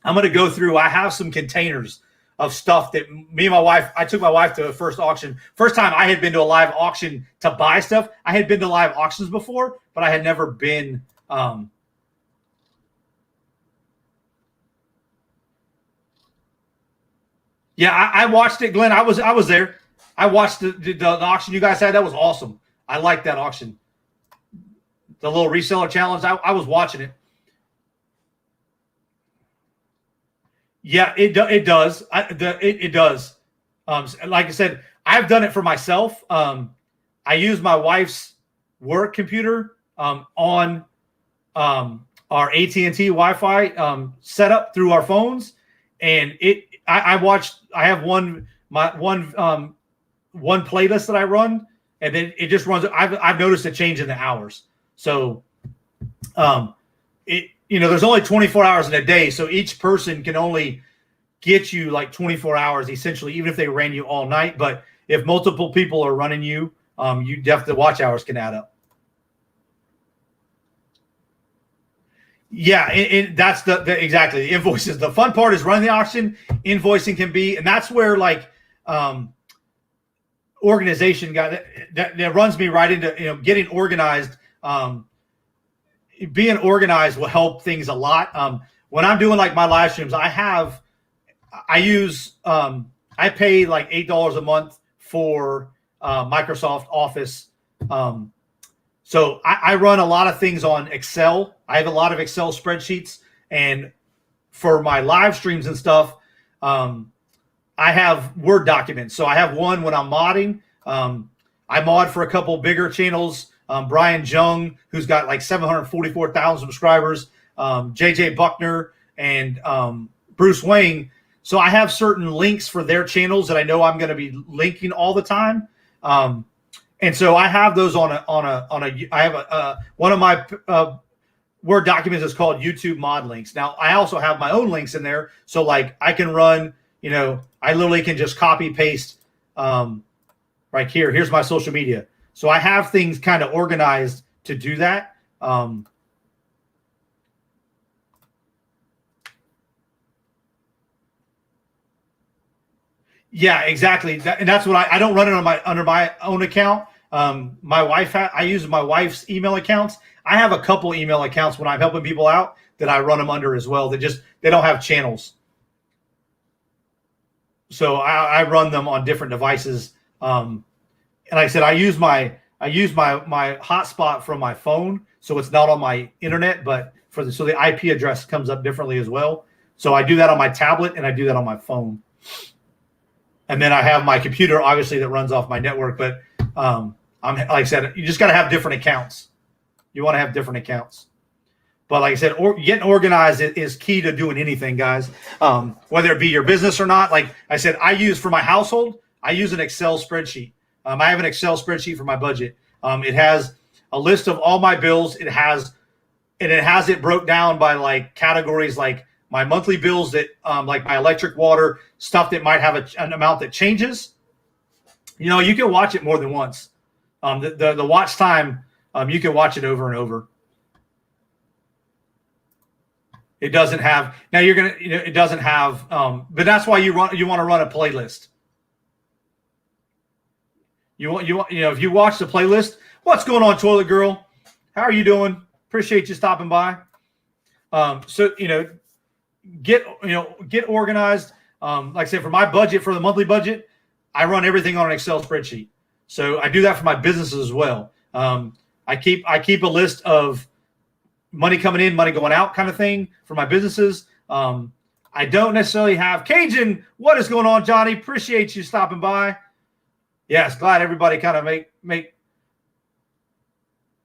A: I'm going to go through. I have some containers of stuff that me and my wife, I took my wife to a first auction. First time I had been to a live auction to buy stuff. I had been to live auctions before, but I had never been. Yeah, I watched it, Glenn. I was there. I watched the auction you guys had. That was awesome. I liked that auction. The little reseller challenge. I was watching it. Yeah, it does. It does. Like I said, I've done it for myself. I use my wife's work computer on our AT&T Wi-Fi setup through our phones, and I have one playlist that I run, and then it just runs. I've noticed a change in the hours. So, there's only 24 hours in a day, so each person can only get you like 24 hours essentially, even if they ran you all night. But if multiple people are running you, you definitely, the watch hours can add up. Yeah, that's exactly the invoices. The fun part is running the auction. Invoicing can be, and that's where organization that runs me right into getting organized. Being organized will help things a lot. When I'm doing like my live streams, I pay like $8 a month for Microsoft Office. So I run a lot of things on Excel. I have a lot of Excel spreadsheets, and for my live streams and stuff, I have Word documents. So I have one when I'm modding. I mod for a couple bigger channels. Brian Jung, who's got like 744,000 subscribers, JJ Buckner, and Bruce Wayne. So I have certain links for their channels that I know I'm going to be linking all the time. And so I have those I have one of my Word documents is called YouTube mod links. Now I also have my own links in there. So like I can run, I literally can just copy paste right here. Here's my social media. So I have things kind of organized to do that. Yeah, exactly. And that's what I don't run it under my own account. My wife, I use my wife's email accounts. I have a couple email accounts when I'm helping people out that I run them under as well. They don't have channels. So I run them on different devices. And like I said, I use my hotspot from my phone, so it's not on my internet, but so the IP address comes up differently as well. So I do that on my tablet and I do that on my phone. And then I have my computer, obviously, that runs off my network. But I'm like I said, you just got to have different accounts. You want to have different accounts. But like I said, getting organized is key to doing anything, guys. Whether it be your business or not. Like I said, for my household, I use an Excel spreadsheet. I have an Excel spreadsheet for my budget. It has a list of all my bills. It has it broke down by like categories, like my monthly bills that like my electric, water, stuff that might have an amount that changes. You can watch it more than once. The watch time, you can watch it over and over. It doesn't have, now you're going to, it doesn't have, but that's why you want to run a playlist. If you watch the playlist, what's going on, Toilet Girl? How are you doing? Appreciate you stopping by. So, get organized. Like I said, for my budget, for the monthly budget, I run everything on an Excel spreadsheet. So I do that for my businesses as well. I keep a list of money coming in, money going out kind of thing for my businesses. I don't necessarily have Cajun. What is going on, Johnny? Appreciate you stopping by. Yes, glad everybody kind of make.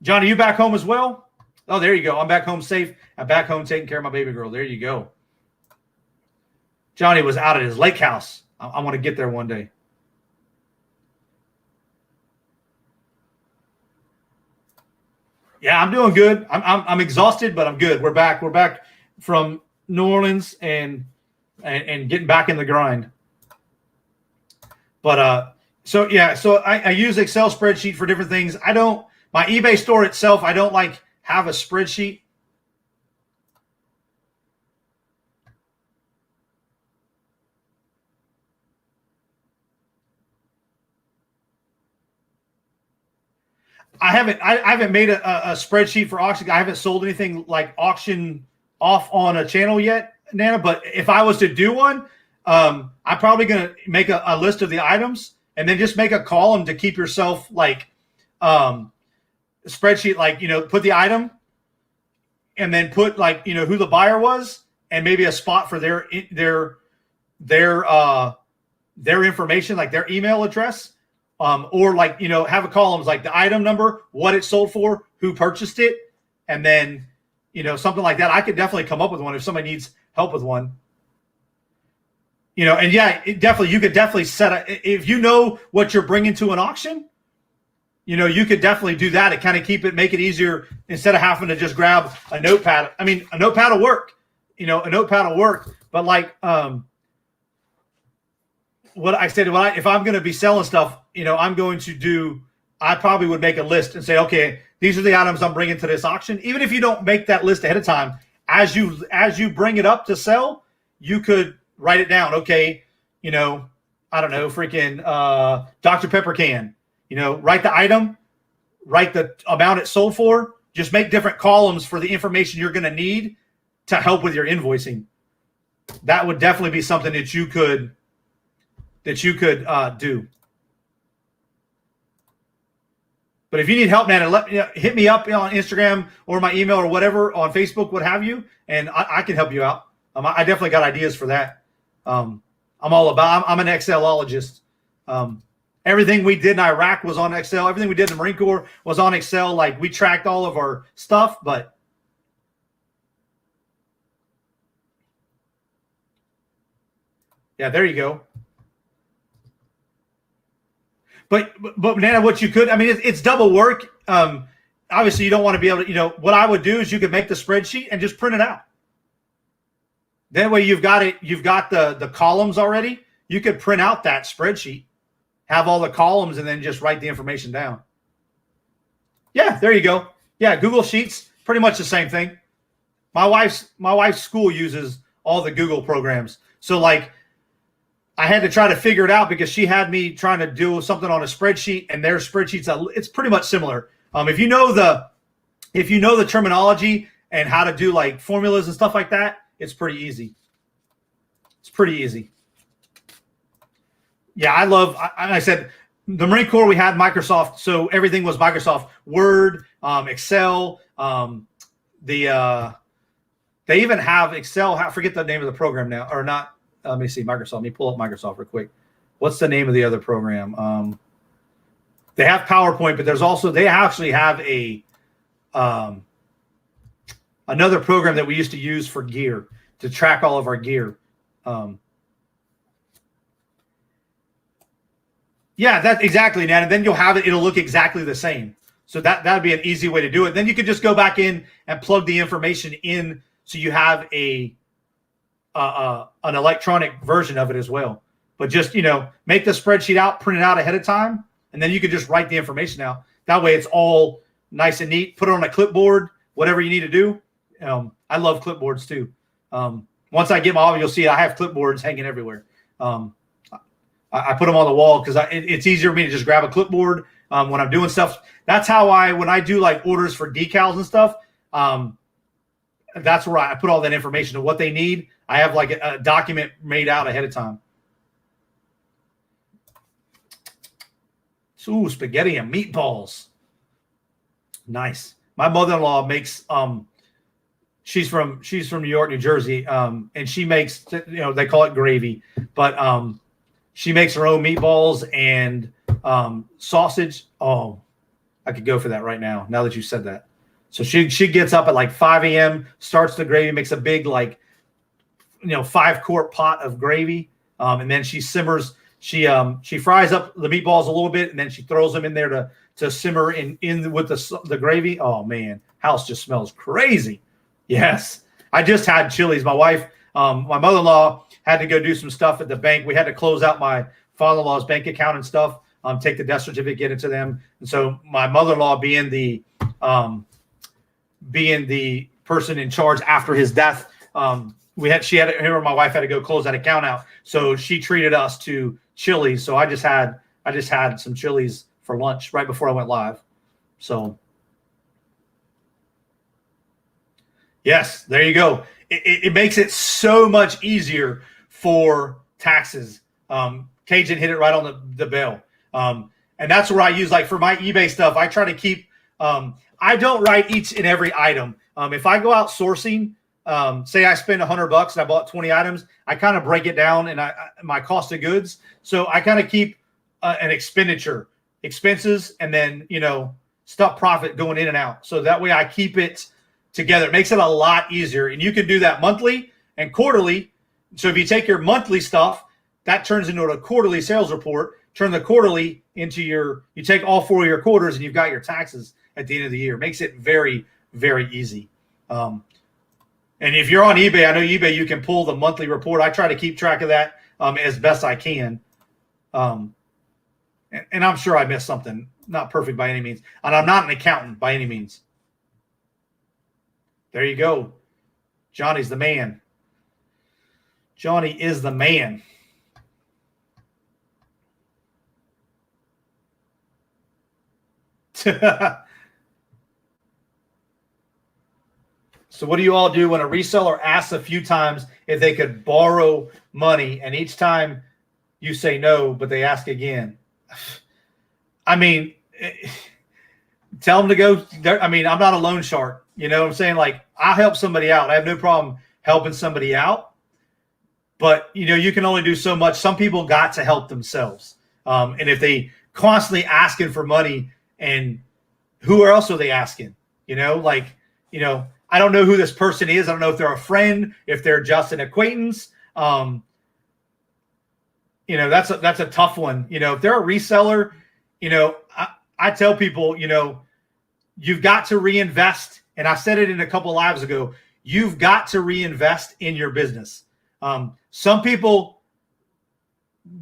A: Johnny, you back home as well? Oh, there you go. I'm back home safe. I'm back home taking care of my baby girl. There you go. Johnny was out at his lake house. I want to get there one day. Yeah, I'm doing good. I'm exhausted, but I'm good. We're back. We're back from New Orleans and getting back in the grind. But so I use Excel spreadsheet for different things. My eBay store itself, I don't like have a spreadsheet. I haven't made a spreadsheet for auction. I haven't sold anything like auction off on a channel yet, Nana. But if I was to do one, I'm probably going to make a list of the items and then just make a column to keep yourself like spreadsheet, like, put the item and then put like, who the buyer was and maybe a spot for their information, like their email address. Or like, have a columns like the item number, what it sold for, who purchased it, and then, something like that. I could definitely come up with one if somebody needs help with one. And yeah, you could definitely if you know what you're bringing to an auction, you could definitely do that and kind of make it easier instead of having to just grab a notepad. I mean, a notepad will work, but like, what I said, if I'm going to be selling stuff, I probably would make a list and say, okay, these are the items I'm bringing to this auction. Even if you don't make that list ahead of time, as you bring it up to sell, you could write it down. Okay, I don't know, freaking Dr. Pepper can, write the item, write the amount it sold for, just make different columns for the information you're going to need to help with your invoicing. That would definitely be something that you could do. But if you need help, man, hit me up on Instagram or my email or whatever, on Facebook, what have you, and I can help you out. I definitely got ideas for that. I'm an Excelologist. Everything we did in Iraq was on Excel. Everything we did in the Marine Corps was on Excel. Like, we tracked all of our stuff, but yeah, there you go. But Nana, what you could, it's double work. Obviously, you don't want to be able to, what I would do is you could make the spreadsheet and just print it out. That way you've got the columns already. You could print out that spreadsheet, have all the columns, and then just write the information down. Yeah, there you go. Yeah, Google Sheets, pretty much the same thing. My wife's school uses all the Google programs. So like, I had to try to figure it out because she had me trying to do something on a spreadsheet, and their spreadsheets, it's pretty much similar. If you know the terminology and how to do like formulas and stuff like that, it's pretty easy. It's pretty easy. Yeah, I said the Marine Corps, we had Microsoft, so everything was Microsoft Word, Excel. They even have Excel. I forget the name of the program now, or not. Let me see, Microsoft. Let me pull up Microsoft real quick. What's the name of the other program? They have PowerPoint, but they actually have another program that we used to use for gear to track all of our gear. Yeah, that's exactly, Nat. And then you'll have it. It'll look exactly the same. So that'd be an easy way to do it. Then you could just go back in and plug the information in, so you have an electronic version of it as well. But just, make the spreadsheet out, print it out ahead of time, and then you could just write the information out. That way it's all nice and neat. Put it on a clipboard, whatever you need to do. I love clipboards too. Once I get my office, you'll see I have clipboards hanging everywhere. I put them on the wall because it's easier for me to just grab a clipboard when I'm doing stuff. That's how when I do like orders for decals and stuff, that's where I put all that information of what they need. I have like a document made out ahead of time. Ooh, spaghetti and meatballs. Nice. My mother-in-law makes she's from New York, New Jersey, and she makes, they call it gravy, but she makes her own meatballs and sausage. Oh, I could go for that right now that you said that. So she gets up at like 5 a.m., starts the gravy, makes a big 5-quart pot of gravy, and then she simmers. She fries up the meatballs a little bit, and then she throws them in there to simmer in with the gravy. Oh man, house just smells crazy. Yes, I just had Chili's. My wife, my mother-in-law had to go do some stuff at the bank. We had to close out my father-in-law's bank account and stuff. Take the death certificate, get it to them, and so my mother-in-law being the person in charge after his death, him and my wife had to go close that account out. So she treated us to Chili's. So I just had some Chili's for lunch right before I went live. So yes, there you go. It makes it so much easier for taxes. Cajun hit it right on the bell. And that's where I use, like for my eBay stuff, I try to keep, I don't write each and every item. If I go out sourcing, say I spend $100 and I bought 20 items, I kind of break it down and my cost of goods. So I kind of keep an expenses, and then, stuff profit going in and out. So that way I keep it together. It makes it a lot easier. And you can do that monthly and quarterly. So if you take your monthly stuff, that turns into a quarterly sales report. Turn the quarterly into you take all 4 of your quarters and you've got your taxes at the end of the year. Makes it very, very easy. And if you're on eBay, I know eBay, you can pull the monthly report. I try to keep track of that as best I can. And I'm sure I missed something. Not perfect by any means. And I'm not an accountant by any means. There you go. Johnny's the man. Johnny is the man. So what do you all do when a reseller asks a few times if they could borrow money, and each time you say no, but they ask again? I mean, tell them to go. I mean, I'm not a loan shark. You know what I'm saying? Like, I'll help somebody out. I have no problem helping somebody out. But, you can only do so much. Some people got to help themselves. And if they constantly asking for money, and who else are they asking? I don't know who this person is. I don't know if they're a friend, if they're just an acquaintance. That's a tough one. If they're a reseller, I tell people, you've got to reinvest. And I said it in a couple of lives ago, you've got to reinvest in your business. Some people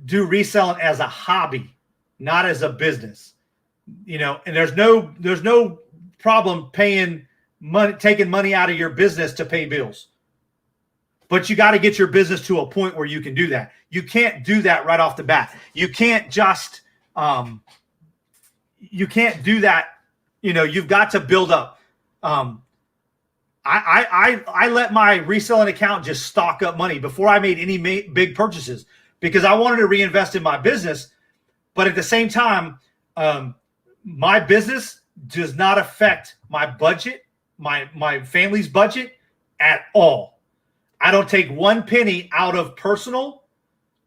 A: do reselling as a hobby, not as a business, and there's no problem paying money, taking money out of your business to pay bills. But you got to get your business to a point where you can do that. You can't do that right off the bat. You can't just, you can't do that. You've got to build up. I let my reselling account just stock up money before I made any big purchases, because I wanted to reinvest in my business. But at the same time, my business does not affect my budget, my family's budget at all. I don't take one penny out of personal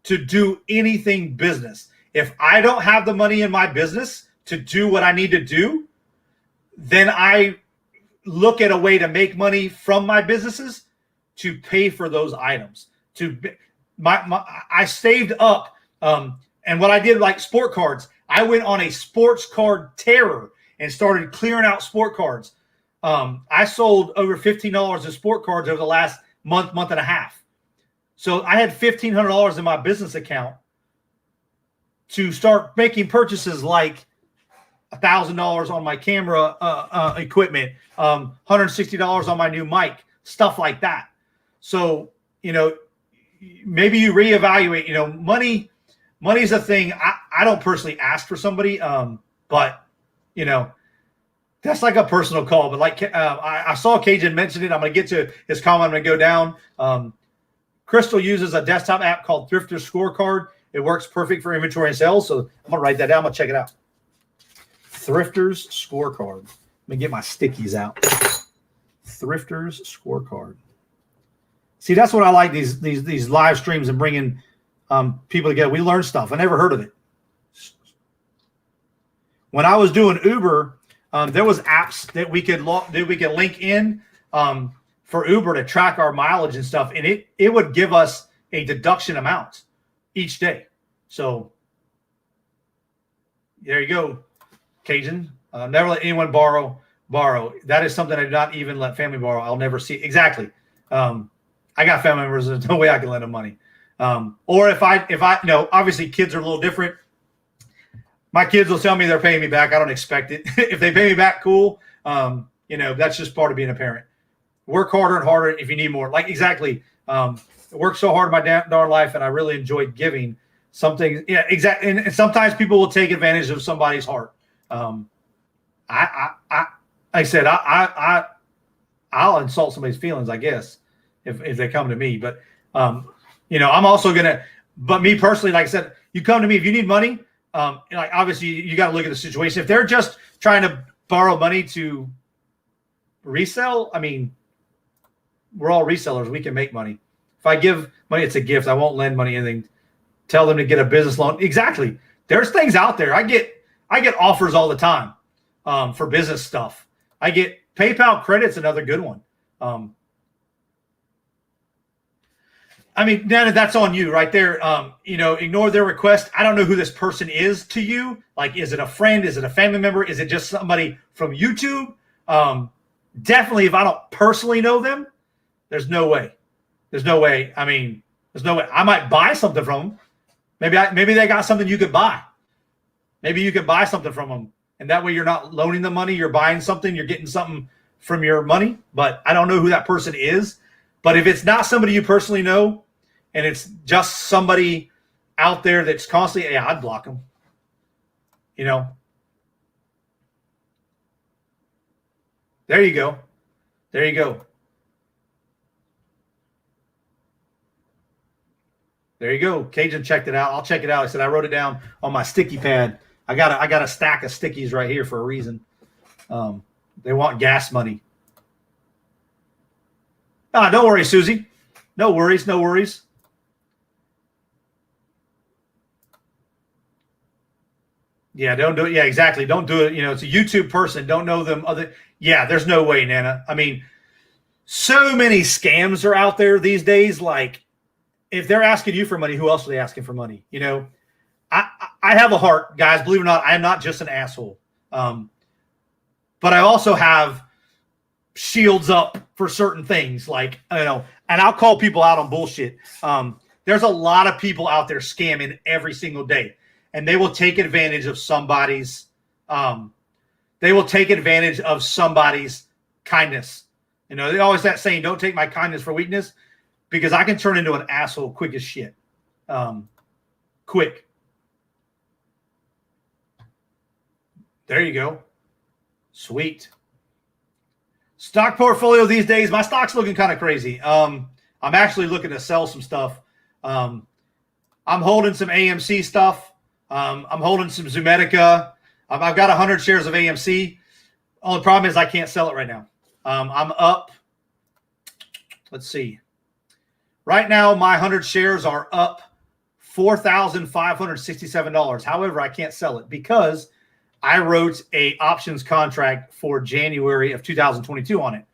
A: to do anything business. If I don't have the money in my business to do what I need to do, then I look at a way to make money from my businesses to pay for those items. I saved up, and what I did, like sport cards, I went on a sports card terror and started clearing out sport cards. I sold over $15 of sport cards over the last month and a half. So I had $1,500 in my business account to start making purchases like $1,000 on my camera equipment, $160 on my new mic, stuff like that. So, maybe you reevaluate. Money's a thing. I don't personally ask for somebody, but that's like a personal call. But like I saw Cajun mention it. I'm going to get to his comment. I'm going to go down. Crystal uses a desktop app called Thrifter's Scorecard. It works perfect for inventory and sales. So I'm going to write that down. I'm going to check it out. Thrifter's Scorecard. Let me get my stickies out. Thrifters Scorecard. See, that's what I like, these live streams and bringing people together. We learn stuff. I never heard of it. When I was doing Uber, there was apps that we could link in for Uber to track our mileage and stuff, and it would give us a deduction amount each day. So there you go, Cajun. Never let anyone borrow. That is something I do not even let family borrow. I'll never see. Exactly. I got family members. There's no way I can lend them money. Or if I no, obviously kids are a little different. My kids will tell me they're paying me back. I don't expect it. If they pay me back, cool. That's just part of being a parent. Work harder and harder if you need more. Like, exactly. Worked so hard in my darn life, and I really enjoyed giving something. Yeah, exactly. And sometimes people will take advantage of somebody's heart. I'll insult somebody's feelings, I guess, if they come to me. But I'm also gonna. But me personally, like I said, you come to me if you need money. Like, obviously, you got to look at the situation. If they're just trying to borrow money to resell, I mean, we're all resellers. We can make money. If I give money, it's a gift. I won't lend money anything. Tell them to get a business loan. Exactly. There's things out there. I get offers all the time for business stuff. I get PayPal credits, another good one. I mean, Nana, that's on you right there. Ignore their request. I don't know who this person is to you. Like, is it a friend? Is it a family member? Is it just somebody from YouTube? Definitely, if I don't personally know them, there's no way. There's no way. I mean, there's no way. I might buy something from them. Maybe they got something you could buy. Maybe you could buy something from them. And that way you're not loaning them money. You're buying something. You're getting something from your money. But I don't know who that person is. But if it's not somebody you personally know, and it's just somebody out there that's constantly, yeah, I'd block them. There you go. There you go. There you go. Cajun checked it out. I'll check it out. I said I wrote it down on my sticky pad. I got a stack of stickies right here for a reason. They want gas money. Don't worry, Susie. No worries. No worries. Yeah, don't do it. Yeah, exactly. Don't do it. It's a YouTube person. Don't know them. Yeah, there's no way, Nana. I mean, so many scams are out there these days. Like, if they're asking you for money, who else are they asking for money? I have a heart, guys. Believe it or not, I am not just an asshole. But I also have shields up for certain things, like, and I'll call people out on bullshit. There's a lot of people out there scamming every single day, and they will take advantage of somebody's kindness. They always that saying, don't take my kindness for weakness, because I can turn into an asshole quick as shit. Quick. There you go. Sweet. Stock portfolio these days, my stock's looking kind of crazy. I'm actually looking to sell some stuff. I'm holding some AMC stuff. I'm holding some Zoomatica. I've got 100 shares of AMC. Only problem is I can't sell it right now. I'm up. Let's see. Right now, my 100 shares are up $4,567. However, I can't sell it because I wrote a options contract for January of 2022 on it.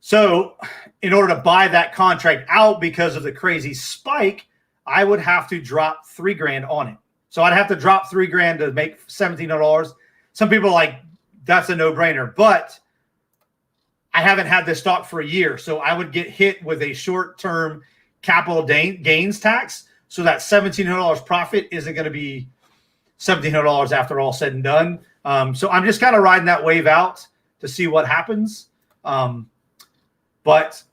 A: So in order to buy that contract out because of the crazy spike, I would have to drop $3,000 on it. So I'd have to drop $3,000 to make $1,700. Some people are like, that's a no-brainer. But I haven't had this stock for a year. So I would get hit with a short-term capital gains tax. So that $1,700 profit isn't going to be $1,700 after all said and done. So I'm just kind of riding that wave out to see what happens. But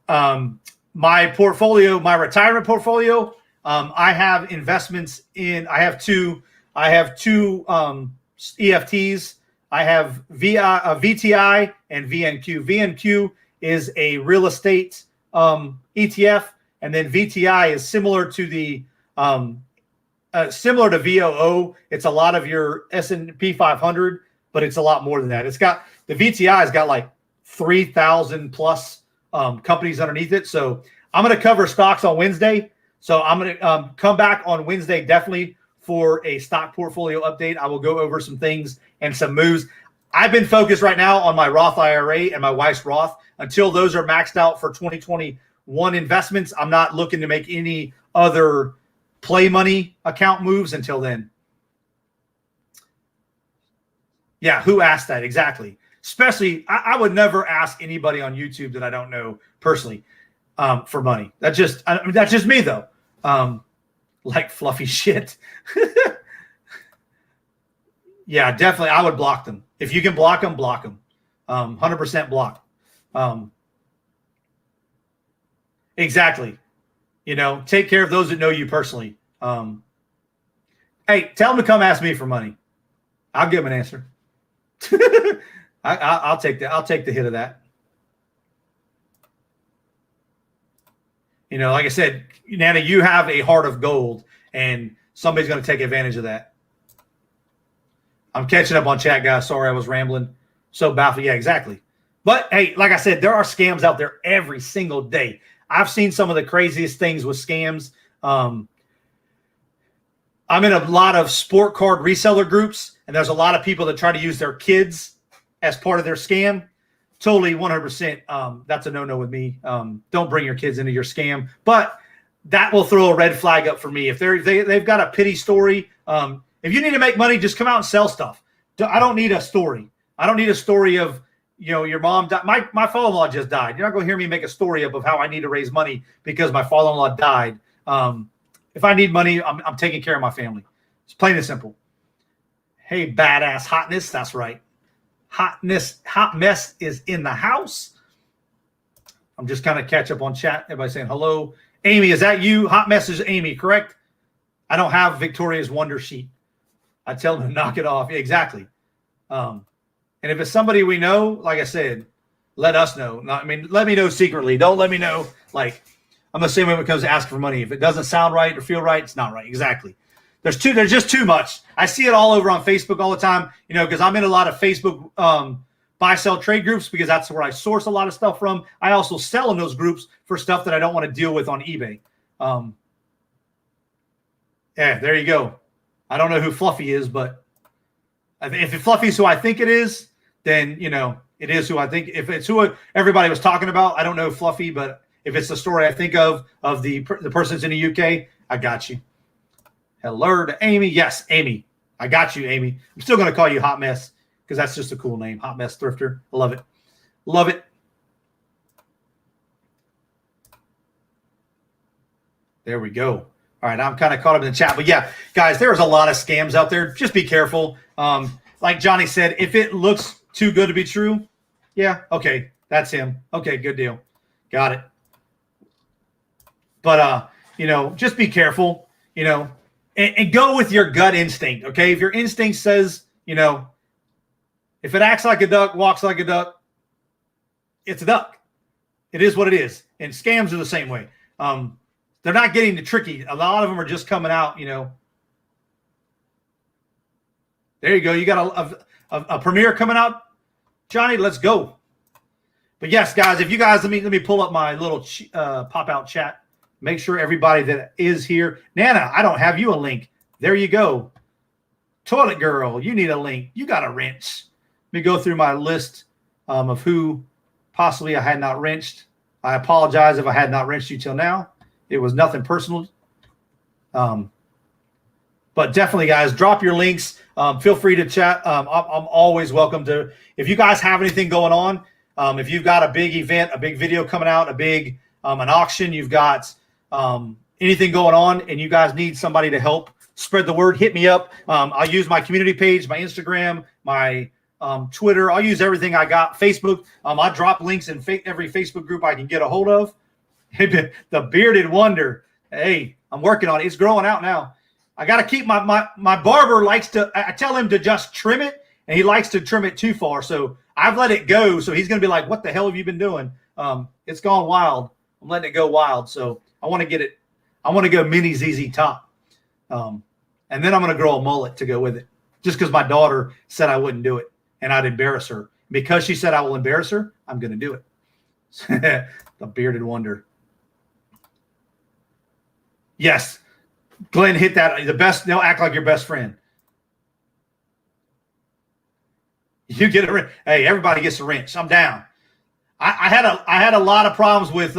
A: my portfolio, my retirement portfolio, I have investments in. I have two EFTs. I have VTI and VNQ. VNQ is a real estate ETF, and then VTI is similar to the similar to VOO. It's a lot of your S&P 500, but it's a lot more than that. It's got the VTI has got like 3,000 plus companies underneath it. So I'm going to cover stocks on Wednesday. So I'm going to come back on Wednesday definitely for a stock portfolio update. I will go over some things and some moves. I've been focused right now on my Roth IRA and my wife's Roth. Until those are maxed out for 2021 investments, I'm not looking to make any other play money account moves until then. Yeah, who asked that? Exactly. Especially, I would never ask anybody on YouTube that I don't know personally for money. That's just me, though. Like fluffy shit. Yeah, definitely. I would block them. If you can block them, block them. 100% block. Exactly. Take care of those that know you personally. Hey, tell them to come ask me for money. I'll give them an answer. I'll take the hit of that. Like I said, Nana, you have a heart of gold, and somebody's going to take advantage of that. I'm catching up on chat, guys. Sorry, I was rambling. So baffled. Yeah, exactly. But hey, like I said, there are scams out there every single day. I've seen some of the craziest things with scams. I'm in a lot of sport card reseller groups, and there's a lot of people that try to use their kids as part of their scam. Totally 100%. That's a no-no with me. Don't bring your kids into your scam. But that will throw a red flag up for me. If they've got a pity story, if you need to make money, just come out and sell stuff. I don't need a story. I don't need a story of, your mom died. My father-in-law just died. You're not going to hear me make a story up of how I need to raise money because my father-in-law died. If I need money, I'm taking care of my family. It's plain and simple. Hey, badass hotness. That's right. Hot mess is in the house. I'm just kind of catch up on chat. Everybody saying hello. Amy, is that you? Hot mess is Amy, correct? I don't have Victoria's Wonder Sheet. I tell them to knock it off. Yeah, exactly. And if it's somebody we know, like I said, let us know. Let me know secretly. Don't let me know. Like, I'm the same way when it comes to asking for money. If it doesn't sound right or feel right, it's not right. Exactly. There's just too much. I see it all over on Facebook all the time, because I'm in a lot of Facebook buy, sell, trade groups because that's where I source a lot of stuff from. I also sell in those groups for stuff that I don't want to deal with on eBay. Yeah, there you go. I don't know who Fluffy is, but if Fluffy is who I think it is, then, it is who I think. If it's who everybody was talking about, I don't know Fluffy, but if it's the story I think of the person's in the UK, I got you. Hello to Amy. Yes, Amy. I got you, Amy. I'm still going to call you Hot Mess because that's just a cool name. Hot Mess Thrifter. I love it. Love it. There we go. All right, I'm kind of caught up in the chat. But yeah, guys, there's a lot of scams out there. Just be careful. Like Johnny said, if it looks too good to be true, yeah, okay, that's him. Okay, good deal. Got it. But, just be careful, and go with your gut instinct, okay? If your instinct says, if it acts like a duck, walks like a duck, it's a duck. It is what it is. And scams are the same way. They're not getting the tricky. A lot of them are just coming out, There you go. You got a premiere coming out, Johnny. Let's go. But yes, guys, if you guys let me pull up my little pop out chat. Make sure everybody that is here. Nana, I don't have you a link. There you go. Toilet girl, you need a link. You got a wrench. Let me go through my list of who possibly I had not wrenched. I apologize if I had not wrenched you till now. It was nothing personal. But definitely, guys, drop your links. Feel free to chat. I'm always welcome to. If you guys have anything going on, if you've got a big event, a big video coming out, a big an auction, you've got anything going on, and you guys need somebody to help spread the word, hit me up. I'll use my community page, my Instagram, my Twitter. I'll use everything I got. Facebook. I drop links in every Facebook group I can get a hold of. The bearded wonder. Hey, I'm working on it. It's growing out now. I got to keep my barber likes to. I tell him to just trim it, and he likes to trim it too far. So I've let it go. So he's going to be like, "What the hell have you been doing?" It's gone wild. I'm letting it go wild. So I want to get it. I want to go mini ZZ top. And then I'm going to grow a mullet to go with it, just because my daughter said I wouldn't do it and I'd embarrass her. Because she said I will embarrass her, I'm going to do it. The bearded wonder. Yes. Glenn hit that. The best. They'll act like your best friend. You get a wrench. Hey, everybody gets a wrench. I'm down. I had a lot of problems with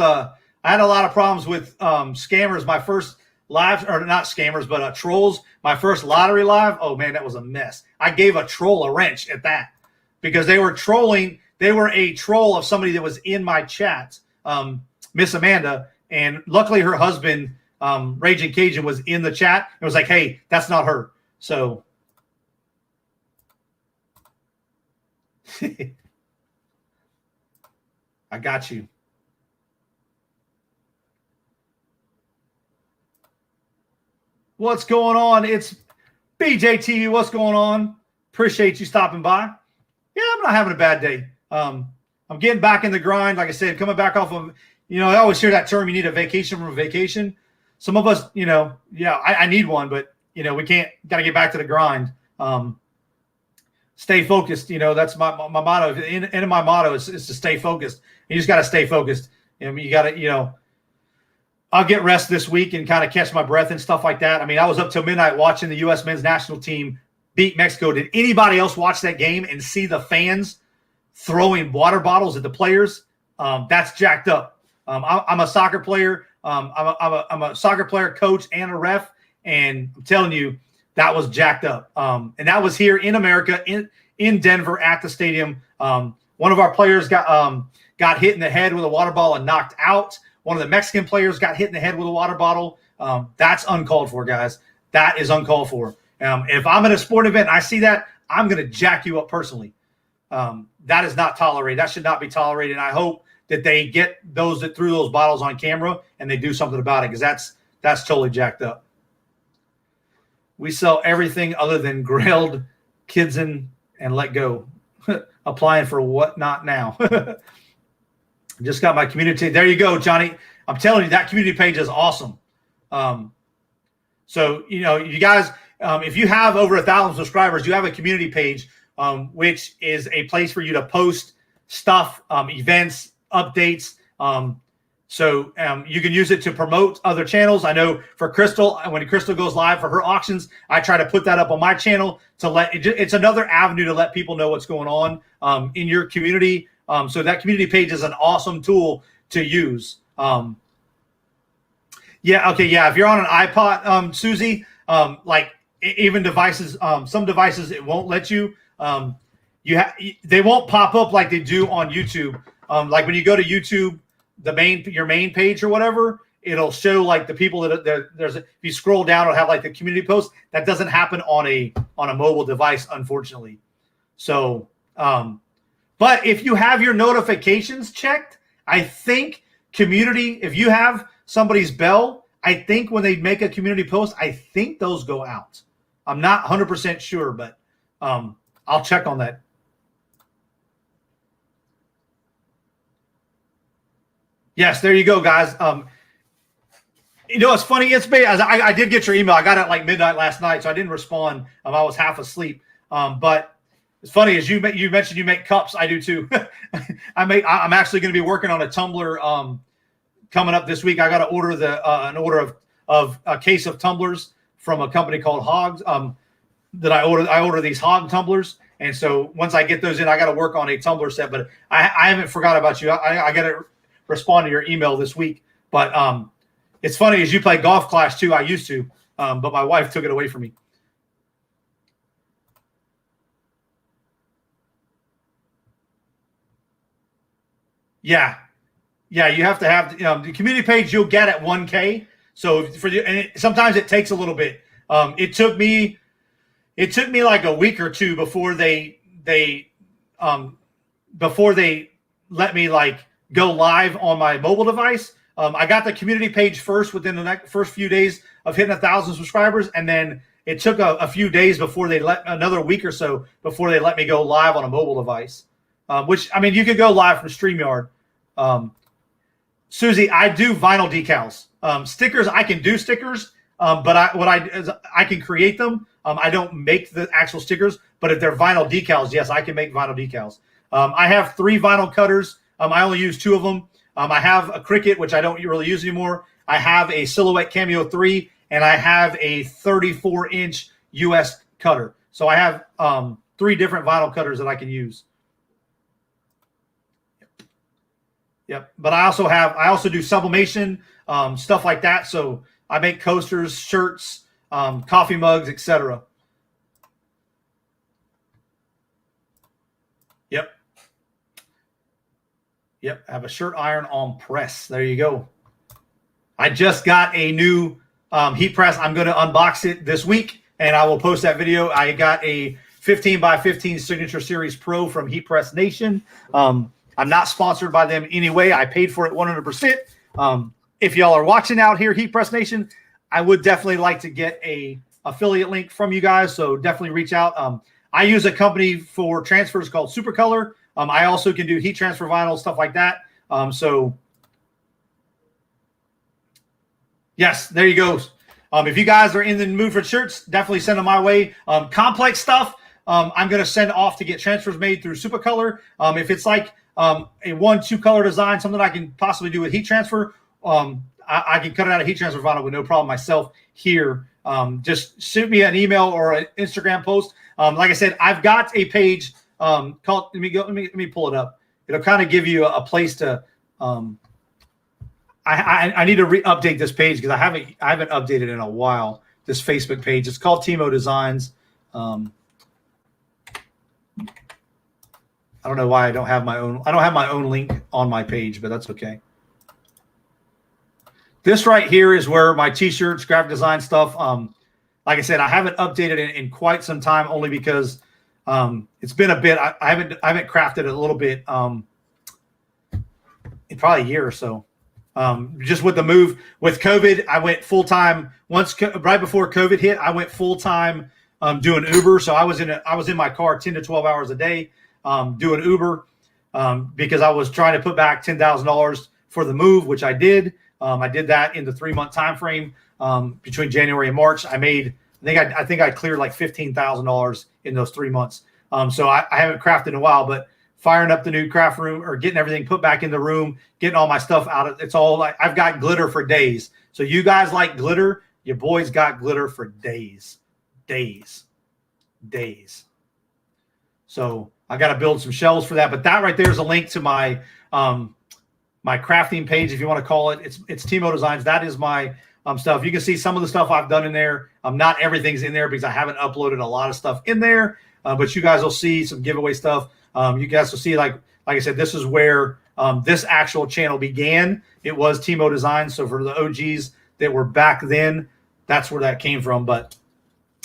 A: scammers. My first live, or not scammers, but trolls. My first lottery live. Oh man, that was a mess. I gave a troll a wrench at that because they were trolling. They were a troll of somebody that was in my chat, Miss Amanda, and luckily her husband, Raging Cajun, was in the chat. It was like, hey, that's not her. So. I got you. What's going on? It's BJTV. What's going on? Appreciate you stopping by. Yeah, I'm not having a bad day. I'm getting back in the grind. Like I said, coming back off of, I always hear that term, you need a vacation from a vacation. Some of us, I need one, but, we got to get back to the grind. Stay focused. That's my motto. And my motto is to stay focused. You just got to stay focused. You got to, I'll get rest this week and kind of catch my breath and stuff like that. I mean, I was up till midnight watching the U.S. men's national team beat Mexico. Did anybody else watch that game and see the fans throwing water bottles at the players? That's jacked up. I'm a soccer player. I'm a soccer player, coach, and a ref. And I'm telling you, that was jacked up. And that was here in America, in Denver at the stadium. One of our players got hit in the head with a water bottle and knocked out. One of the Mexican players got hit in the head with a water bottle. That's uncalled for, guys. That is uncalled for. If I'm at a sport event and I see that, I'm going to jack you up personally. That is not tolerated. That should not be tolerated. And I hope that they get those that threw those bottles on camera and they do something about it, because that's totally jacked up. We sell everything other than grilled, Kidson, and let go. Applying for what not now. Just got my community. There you go, Johnny. I'm telling you, that community page is awesome. So, you guys, if you have over 1,000 subscribers, you have a community page, which is a place for you to post stuff, events, updates. So you can use it to promote other channels. I know for Crystal, when Crystal goes live for her auctions, I try to put that up on my channel it's another avenue to let people know what's going on in your community. So that community page is an awesome tool to use. If you're on an iPod, Susie, like even devices, some devices, it won't let you. They won't pop up like they do on YouTube. Like when you go to YouTube, your main page or whatever, it'll show like the people that there's. If you scroll down, it'll have like the community post. That doesn't happen on a mobile device, unfortunately. So, but if you have your notifications checked, I think community. If you have somebody's bell, I think when they make a community post, I think those go out. I'm not 100% sure, but I'll check on that. Yes, there you go, guys. It's funny. It's me. I did get your email. I got it at like midnight last night, so I didn't respond. I was half asleep. But it's funny, as you mentioned, you make cups. I do too. I'm actually going to be working on a tumbler coming up this week. I got to order an order of a case of tumblers from a company called Hogs. That I order these hog tumblers, and so once I get those in, I got to work on a tumbler set. But I haven't forgot about you. I got to respond to your email this week. But it's funny, as you play golf class too. I used to, but my wife took it away from me. Yeah, you have to have the community page. You'll get at 1K. So sometimes it takes a little bit. It took me like a week or two before they let me like go live on my mobile device. I got the community page first within the first few days of hitting 1,000 subscribers, and then it took a few days before another week or so before they let me go live on a mobile device. Which, I mean, you could go live from StreamYard. Susie, I do vinyl decals. Stickers, I can do stickers, but I can create them. I don't make the actual stickers, but if they're vinyl decals, yes, I can make vinyl decals. I have 3 vinyl cutters. I only use 2 of them. I have a Cricut, which I don't really use anymore. I have a Silhouette Cameo 3, and I have a 34-inch US cutter. So I have 3 different vinyl cutters that I can use. Yep. But I also do sublimation, stuff like that. So I make coasters, shirts, coffee mugs, etc. Yep. Yep. I have a shirt iron on press. There you go. I just got a new heat press. I'm going to unbox it this week, and I will post that video. I got a 15 by 15 Signature Series Pro from Heat Press Nation. I'm not sponsored by them anyway. I paid for it 100%. If y'all are watching out here, Heat Press Nation, I would definitely like to get a affiliate link from you guys. So definitely reach out. I use a company for transfers called Supercolor. I also can do heat transfer vinyl, stuff like that. So yes, there you go. If you guys are in the mood for shirts, definitely send them my way. Complex stuff, I'm going to send off to get transfers made through Supercolor. If it's like a 1-2 color design, something I can possibly do with heat transfer, I can cut it out of heat transfer vinyl with no problem myself here. Just shoot me an email or an Instagram post. Like I said, I've got a page called. Let me pull it up. It'll kind of give you a place to. I need to update this page because I haven't updated in a while. This Facebook page. It's called Timo Designs. I don't know why I don't have my own link on my page, but that's okay. This right here is where my t-shirts, graphic design stuff. Like I said, I haven't updated it in quite some time, only because it's been a bit. I haven't crafted it a little bit in probably a year or so. Just with the move with COVID, I went full time. Right before COVID hit, I went full time doing Uber. So I was in my car 10 to 12 hours a day doing Uber because I was trying to put back $10,000 for the move, which I did. I did that in the 3-month time frame between January and March. I think I cleared like $15,000 in those 3 months. So I haven't crafted in a while, but firing up the new craft room or getting everything put back in the room, getting all my stuff out of it's all like I've got glitter for days. So you guys like glitter, your boys got glitter for days. So I got to build some shelves for that. But that right there is a link to my my crafting page, if you want to call it. It's Timo Designs. That is my stuff. You can see some of the stuff I've done in there. Not everything's in there because I haven't uploaded a lot of stuff in there. But you guys will see some giveaway stuff. You guys will see, like I said, this is where this actual channel began. It was Timo Designs. So for the OGs that were back then, that's where that came from. But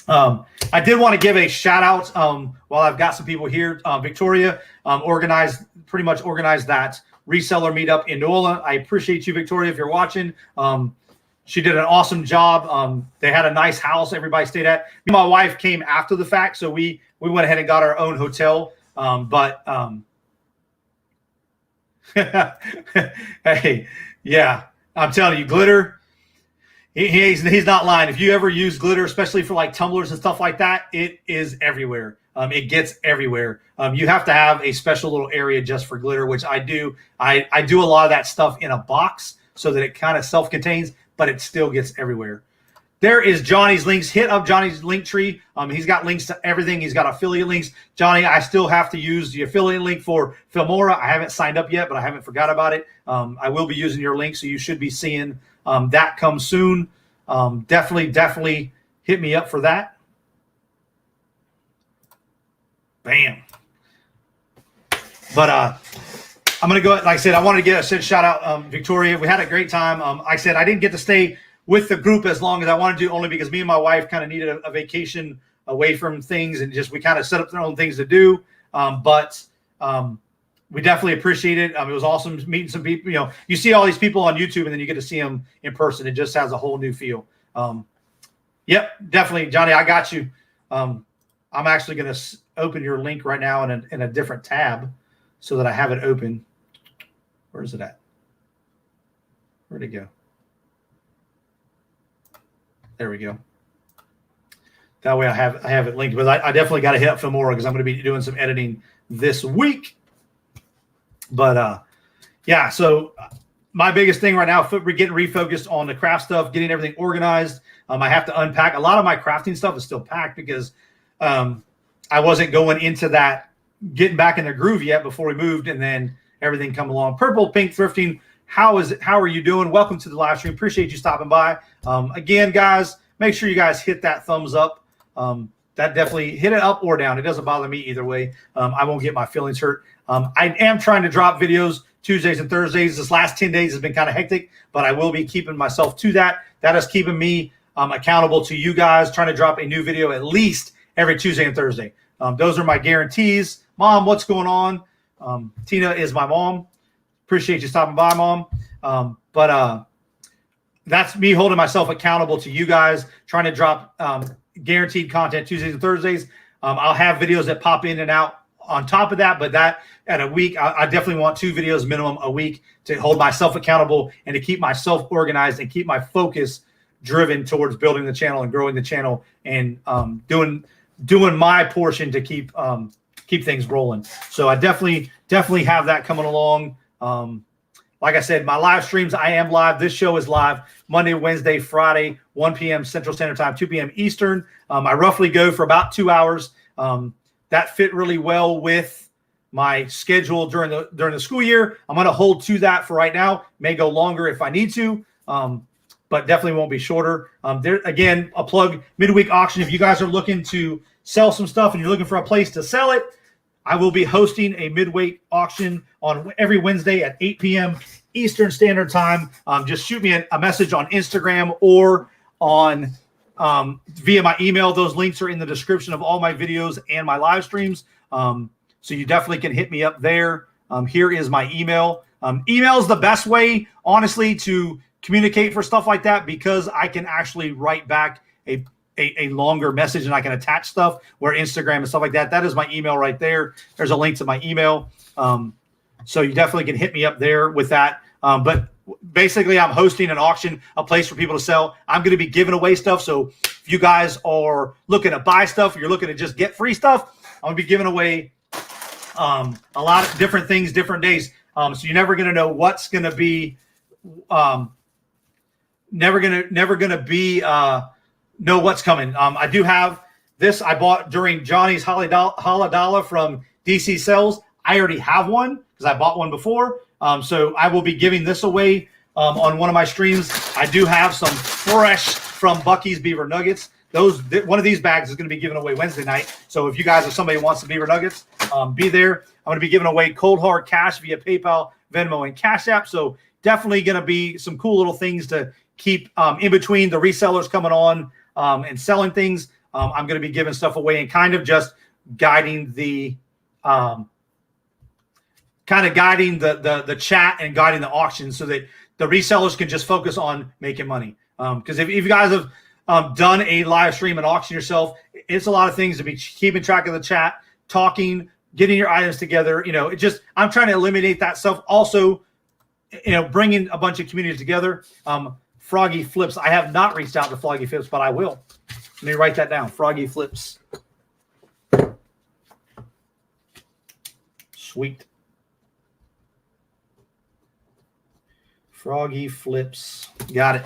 A: I did want to give a shout out while I've got some people here. Victoria pretty much organized that reseller meetup in Nola. I appreciate you, Victoria, if you're watching. She did an awesome job. They had a nice house everybody stayed at. Me and my wife came after the fact, so we went ahead and got our own hotel. Hey, yeah, I'm telling you, glitter. He's not lying. If you ever use glitter, especially for like tumblers and stuff like that, it is everywhere. It gets everywhere. You have to have a special little area just for glitter, which I do. I do a lot of that stuff in a box so that it kind of self-contains, but it still gets everywhere. There is Johnny's links. Hit up Johnny's link tree. He's got links to everything. He's got affiliate links. Johnny, I still have to use the affiliate link for Filmora. I haven't signed up yet, but I haven't forgot about it. I will be using your link, so you should be seeing that come soon. Definitely hit me up for that. Bam. But I'm going to go, like I said, I wanted to get a shout out, Victoria. We had a great time. I said I didn't get to stay with the group as long as I wanted to, only because me and my wife kind of needed a vacation away from things, and we kind of set up their own things to do. But we definitely appreciate it. It was awesome meeting some people. You know, you see all these people on YouTube, and then you get to see them in person. It just has a whole new feel. Yep, definitely, Johnny. I got you. I'm actually going to open your link right now in a different tab so that I have it open. Where is it at? Where'd it go? There we go. That way I have it linked. But I definitely got to hit up Filmora because I'm going to be doing some editing this week. But yeah, so my biggest thing right now, getting refocused on the craft stuff, getting everything organized. I have to unpack. A lot of my crafting stuff is still packed because I wasn't going into that, getting back in the groove yet before we moved, and then everything come along. Purple Pink Thrifting, how are you doing? Welcome to the live stream. Appreciate you stopping by. Again, guys, make sure you guys hit that thumbs up. That definitely hit it up or down. It doesn't bother me either way. I won't get my feelings hurt. I am trying to drop videos Tuesdays and Thursdays. This last 10 days has been kind of hectic, but I will be keeping myself to that. That is keeping me accountable to you guys, trying to drop a new video at least every Tuesday and Thursday. Those are my guarantees. Mom, what's going on? Tina is my mom. Appreciate you stopping by, Mom. But that's me holding myself accountable to you guys, trying to drop guaranteed content Tuesdays and Thursdays. I'll have videos that pop in and out on top of that, but that at a week, I definitely want 2 videos minimum a week to hold myself accountable and to keep myself organized and keep my focus driven towards building the channel and growing the channel and doing my portion to keep things rolling. So I definitely have that coming along. Like I said, my live streams, I am live. This show is live Monday, Wednesday, Friday, 1 p.m. Central Standard Time, 2 p.m. Eastern. I roughly go for about 2 hours. That fit really well with my schedule during the school year. I'm going to hold to that for right now. May go longer if I need to, but definitely won't be shorter. There again, a plug, midweek auction. If you guys are looking to sell some stuff and you're looking for a place to sell it, I will be hosting a midweek auction on every Wednesday at 8 p.m. Eastern Standard Time. Just shoot me a message on Instagram or on via my email. Those links are in the description of all my videos and my live streams. So you definitely can hit me up there. Here is my email. Email is the best way, honestly, to communicate for stuff like that, because I can actually write back a longer message and I can attach stuff, where Instagram and stuff like that. That is my email right there. There's a link to my email. So you definitely can hit me up there with that. But basically, I'm hosting an auction, a place for people to sell. I'm going to be giving away stuff. So if you guys are looking to buy stuff, or you're looking to just get free stuff, I'm going to be giving away a lot of different things, different days. So you're never going to know what's going to be, never going to be, know what's coming. I do have this I bought during Johnny's Holla from DC Sales. I already have one because I bought one before. So I will be giving this away on one of my streams. I do have some fresh from Bucky's Beaver Nuggets. One of these bags is going to be given away Wednesday night. So if you guys, if somebody wants the Beaver Nuggets, be there. I'm going to be giving away cold hard cash via PayPal, Venmo, and Cash App. So definitely going to be some cool little things to keep in between the resellers coming on and selling things. I'm going to be giving stuff away and kind of just guiding the chat and guiding the auction so that the resellers can just focus on making money. Because if you guys have done a live stream and auction yourself, it's a lot of things to be keeping track of the chat, talking, getting your items together. I'm trying to eliminate that stuff. Also, bringing a bunch of communities together. Froggy Flips. I have not reached out to Froggy Flips, but I will. Let me write that down. Froggy Flips. Sweet. Froggy Flips. Got it.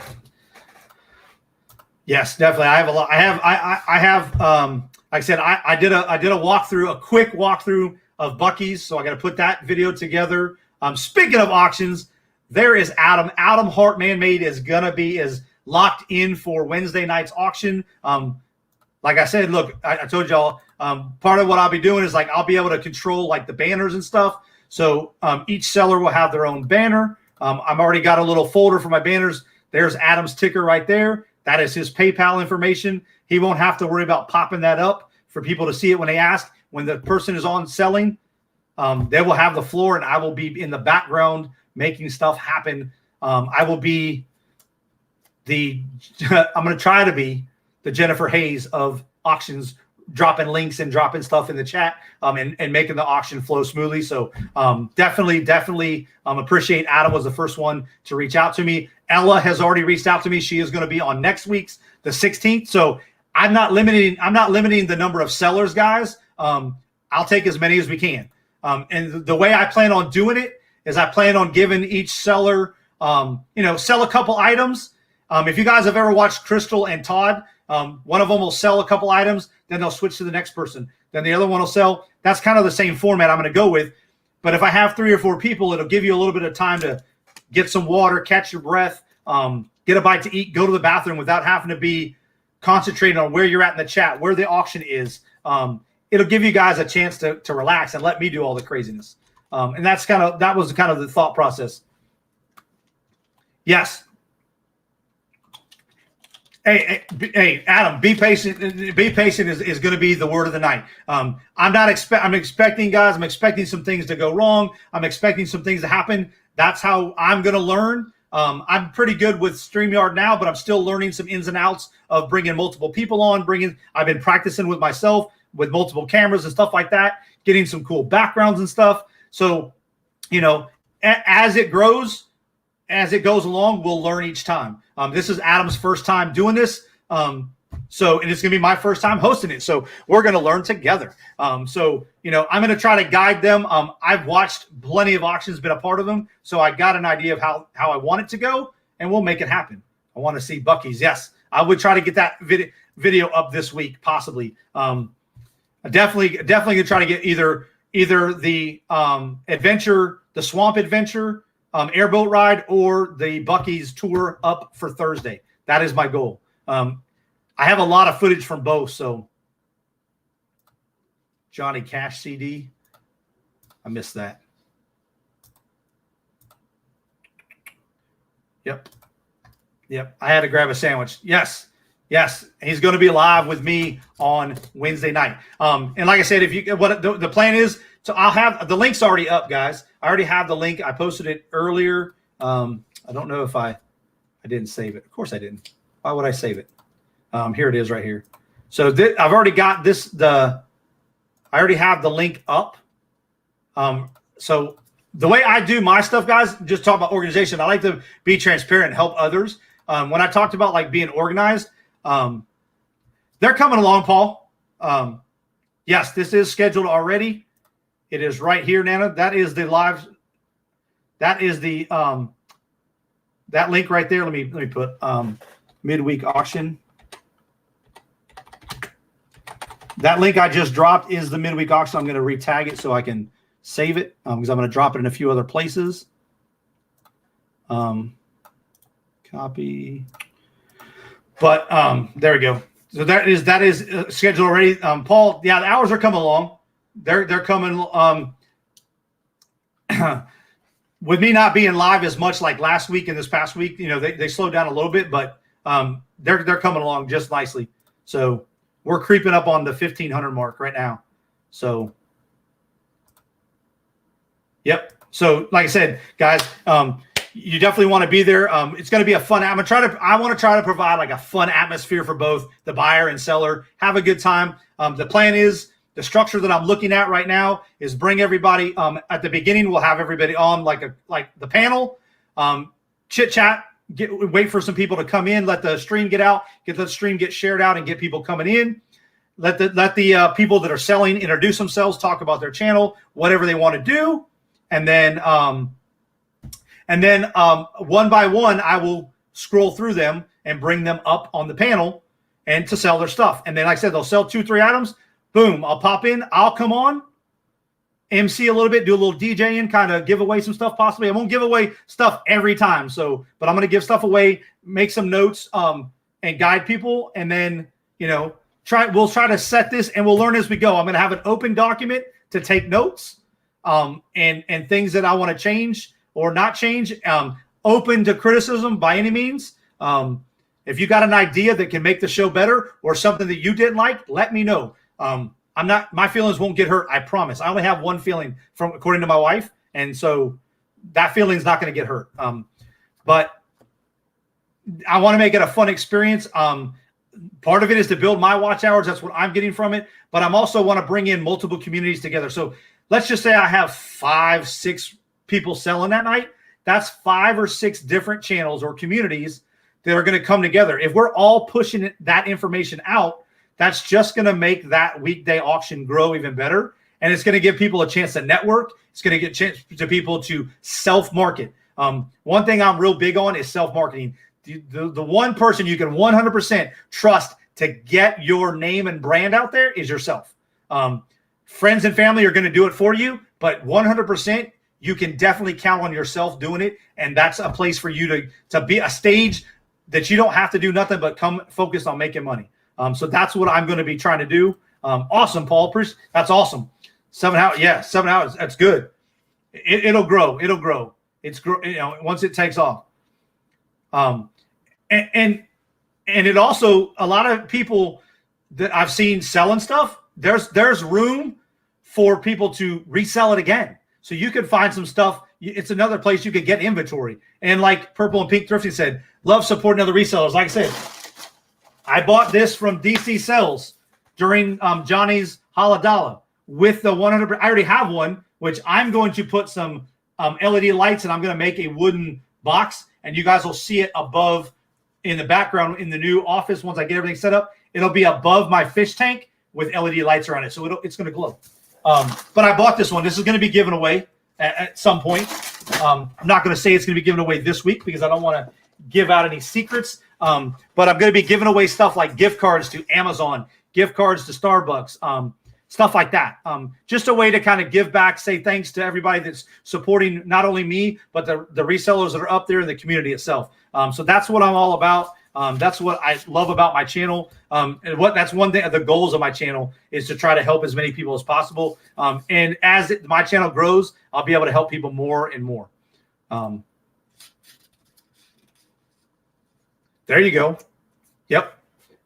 A: Yes, definitely. I have a lot. I have like I said, I did a walkthrough, a quick walkthrough of Bucky's. So I got to put that video together. Speaking of auctions, there is Adam. Adam Hart Man-Made is locked in for Wednesday night's auction. Like I said, look, I told y'all, part of what I'll be doing is I'll be able to control the banners and stuff. So each seller will have their own banner. I've already got a little folder for my banners. There's Adam's ticker right there. That is his PayPal information. He won't have to worry about popping that up for people to see it when they ask. When the person is on selling, they will have the floor, and I will be in the background making stuff happen. I will be I'm going to try to be the Jennifer Hayes of auctions, dropping links and dropping stuff in the chat and making the auction flow smoothly. So definitely appreciate Adam was the first one to reach out to me. Ella has already reached out to me. She is going to be on next week's, the 16th. So I'm not limiting the number of sellers, guys. I'll take as many as we can. And the way I plan on doing it is I plan on giving each seller, sell a couple items. If you guys have ever watched Crystal and Todd, one of them will sell a couple items, then they'll switch to the next person. Then the other one will sell. That's kind of the same format I'm going to go with. But if I have 3 or 4 people, it'll give you a little bit of time to get some water, catch your breath, get a bite to eat, go to the bathroom without having to be concentrating on where you're at in the chat, where the auction is. It'll give you guys a chance to relax and let me do all the craziness. And that was kind of the thought process. Yes. Hey, Adam, be patient. Be patient is going to be the word of the night. I'm expecting, guys. I'm expecting some things to go wrong. I'm expecting some things to happen. That's how I'm going to learn. I'm pretty good with StreamYard now, but I'm still learning some ins and outs of bringing multiple people on. I've been practicing with myself with multiple cameras and stuff like that, getting some cool backgrounds and stuff. So, as it grows, as it goes along, we'll learn each time. This is Adam's first time doing this. And it's going to be my first time hosting it. So we're going to learn together. I'm going to try to guide them. I've watched plenty of auctions, been a part of them. So I got an idea of how I want it to go, and we'll make it happen. I want to see Buc-ee's. Yes, I would try to get that video up this week, possibly. Definitely going to try to get either the adventure, the swamp adventure, airboat ride, or the Buc-ee's tour up for Thursday. That is my goal. I have a lot of footage from both. So Johnny Cash CD, I missed that. Yep. I had to grab a sandwich. Yes. He's going to be live with me on Wednesday night. And like I said, the plan is, so I'll have the link's already up, guys. I already have the link. I posted it earlier. I don't know if I didn't save it. Of course I didn't. Why would I save it? Here it is right here. So I've already got this. I already have the link up. So the way I do my stuff, guys, just talk about organization. I like to be transparent and help others. When I talked about like being organized, they're coming along, Paul. Yes, this is scheduled already. It is right here, Nana. That is the live. That is the that link right there. Let me put midweek auction. That link I just dropped is the midweek auction. I'm going to retag it so I can save it because I'm going to drop it in a few other places. Copy. But there we go. So that is scheduled already. Paul, yeah, the hours are coming along. They're coming. With me not being live as much like last week and this past week, they slowed down a little bit, but they're coming along just nicely. So we're creeping up on the 1,500 mark right now. So, yep. So, like I said, guys, you definitely want to be there. It's going to be a fun. I want to try to provide like a fun atmosphere for both the buyer and seller. Have a good time. The plan is the structure that I'm looking at right now is bring everybody. At the beginning, we'll have everybody on like the panel, chit chat. Wait for some people to come in. Let the stream get out. Get the stream get shared out and get people coming in. Let the people that are selling introduce themselves, talk about their channel, whatever they want to do, and then one by one, I will scroll through them and bring them up on the panel and to sell their stuff. And then, like I said, they'll sell 2-3 items. Boom! I'll pop in. I'll come on, MC a little bit, do a little DJing, kind of give away some stuff. Possibly, I won't give away stuff every time. But I'm going to give stuff away, make some notes, and guide people. And then we'll try to set this, and we'll learn as we go. I'm going to have an open document to take notes, and things that I want to change or not change. Open to criticism by any means. If you got an idea that can make the show better or something that you didn't like, let me know. My feelings won't get hurt. I promise. I only have one feeling according to my wife. And so that feeling is not going to get hurt. But I want to make it a fun experience. Part of it is to build my watch hours. That's what I'm getting from it. But I'm also want to bring in multiple communities together. So let's just say I have 5-6 people selling that night. That's 5 or 6 different channels or communities that are going to come together. If we're all pushing that information out, that's just going to make that weekday auction grow even better. And it's going to give people a chance to network. It's going to get a chance to people to self-market. One thing I'm real big on is self-marketing. The one person you can 100% trust to get your name and brand out there is yourself. Friends and family are going to do it for you, but 100% you can definitely count on yourself doing it. And that's a place for you to be a stage that you don't have to do nothing but come focused on making money. So that's what I'm going to be trying to do. Awesome, Paul. That's awesome. 7 hours. Yeah, 7 hours. That's good. It'll grow. It'll grow. Once it takes off. And it also, a lot of people that I've seen selling stuff, there's room for people to resell it again. So you could find some stuff. It's another place you could get inventory. And like Purple and Pink Thrifting said, love supporting other resellers. Like I said, I bought this from DC Sales during Johnny's Haladala with the 100. I already have one, which I'm going to put some LED lights, and I'm going to make a wooden box, and you guys will see it above in the background in the new office. Once I get everything set up, it'll be above my fish tank with LED lights around it. So it's going to glow. But I bought this one. This is going to be given away at some point. I'm not going to say it's going to be given away this week because I don't want to give out any secrets. But I'm going to be giving away stuff like gift cards to Amazon, gift cards to Starbucks, stuff like that. Just a way to kind of give back, say thanks to everybody that's supporting not only me, but the resellers that are up there in the community itself. So that's what I'm all about. That's what I love about my channel. And that's one thing, the goals of my channel is to try to help as many people as possible. And as my channel grows, I'll be able to help people more and more. There you go. Yep.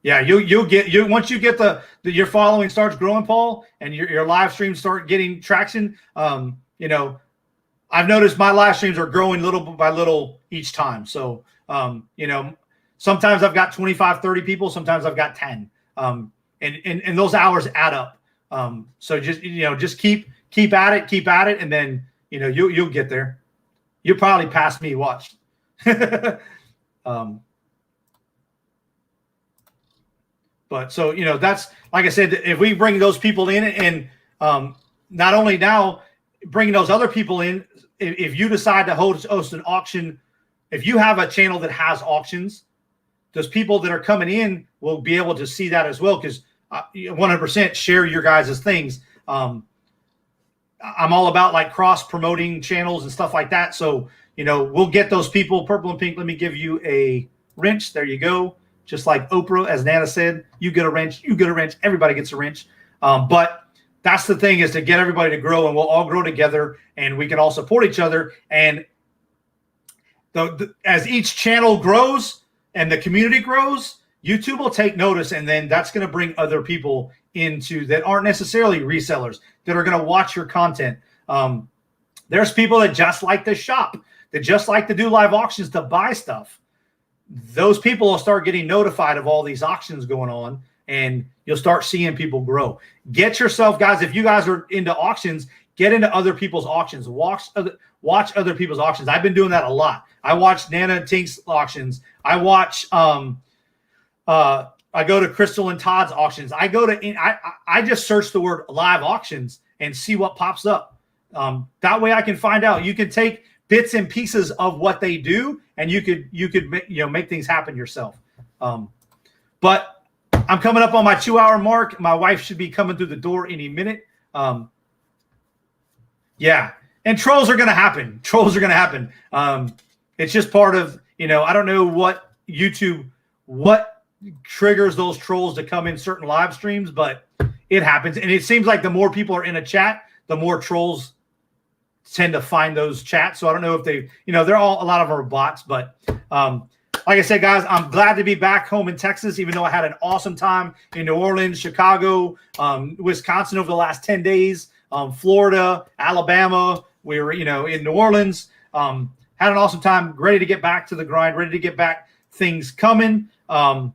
A: Yeah, you'll get once you get your following starts growing, Paul, and your live streams start getting traction. I've noticed my live streams are growing little by little each time. So sometimes I've got 25, 30 people, sometimes I've got 10. And those hours add up. So just keep at it, and then you'll get there. You'll probably pass me. Watch. But so, that's, like I said, if we bring those people in and not only now bringing those other people in, if you decide to host an auction, if you have a channel that has auctions, those people that are coming in will be able to see that as well, because 100% share your guys' things. I'm all about like cross promoting channels and stuff like that. So, we'll get those people. Purple and Pink, let me give you a wrench. There you go. Just like Oprah, as Nana said, you get a wrench, everybody gets a wrench. But that's the thing, is to get everybody to grow, and we'll all grow together, and we can all support each other. And as each channel grows and the community grows, YouTube will take notice, and then that's going to bring other people into that aren't necessarily resellers that are going to watch your content. There's people that just like to shop, that just like to do live auctions to buy stuff. Those people will start getting notified of all these auctions going on, and you'll start seeing people grow. Get yourself, guys, if you guys are into auctions, get into other people's auctions. Watch other people's auctions. I've been doing that a lot. I watch Nana and Tink's auctions. I watch I go to Crystal and Todd's auctions. I just search the word live auctions and see what pops up. That way I can find out. You can take bits and pieces of what they do, and you could make things happen yourself. But I'm coming up on my 2-hour mark. My wife should be coming through the door any minute. Yeah, and trolls are going to happen. It's just part of, I don't know what triggers those trolls to come in certain live streams, but it happens. And it seems like the more people are in a chat, the more trolls tend to find those chats. So I don't know if they, they're all, a lot of them are bots, but like I said, guys, I'm glad to be back home in Texas, even though I had an awesome time in New Orleans, Chicago, Wisconsin over the last 10 days, Florida, Alabama. We were, in New Orleans, had an awesome time, ready to get back to the grind, ready to get back things coming. And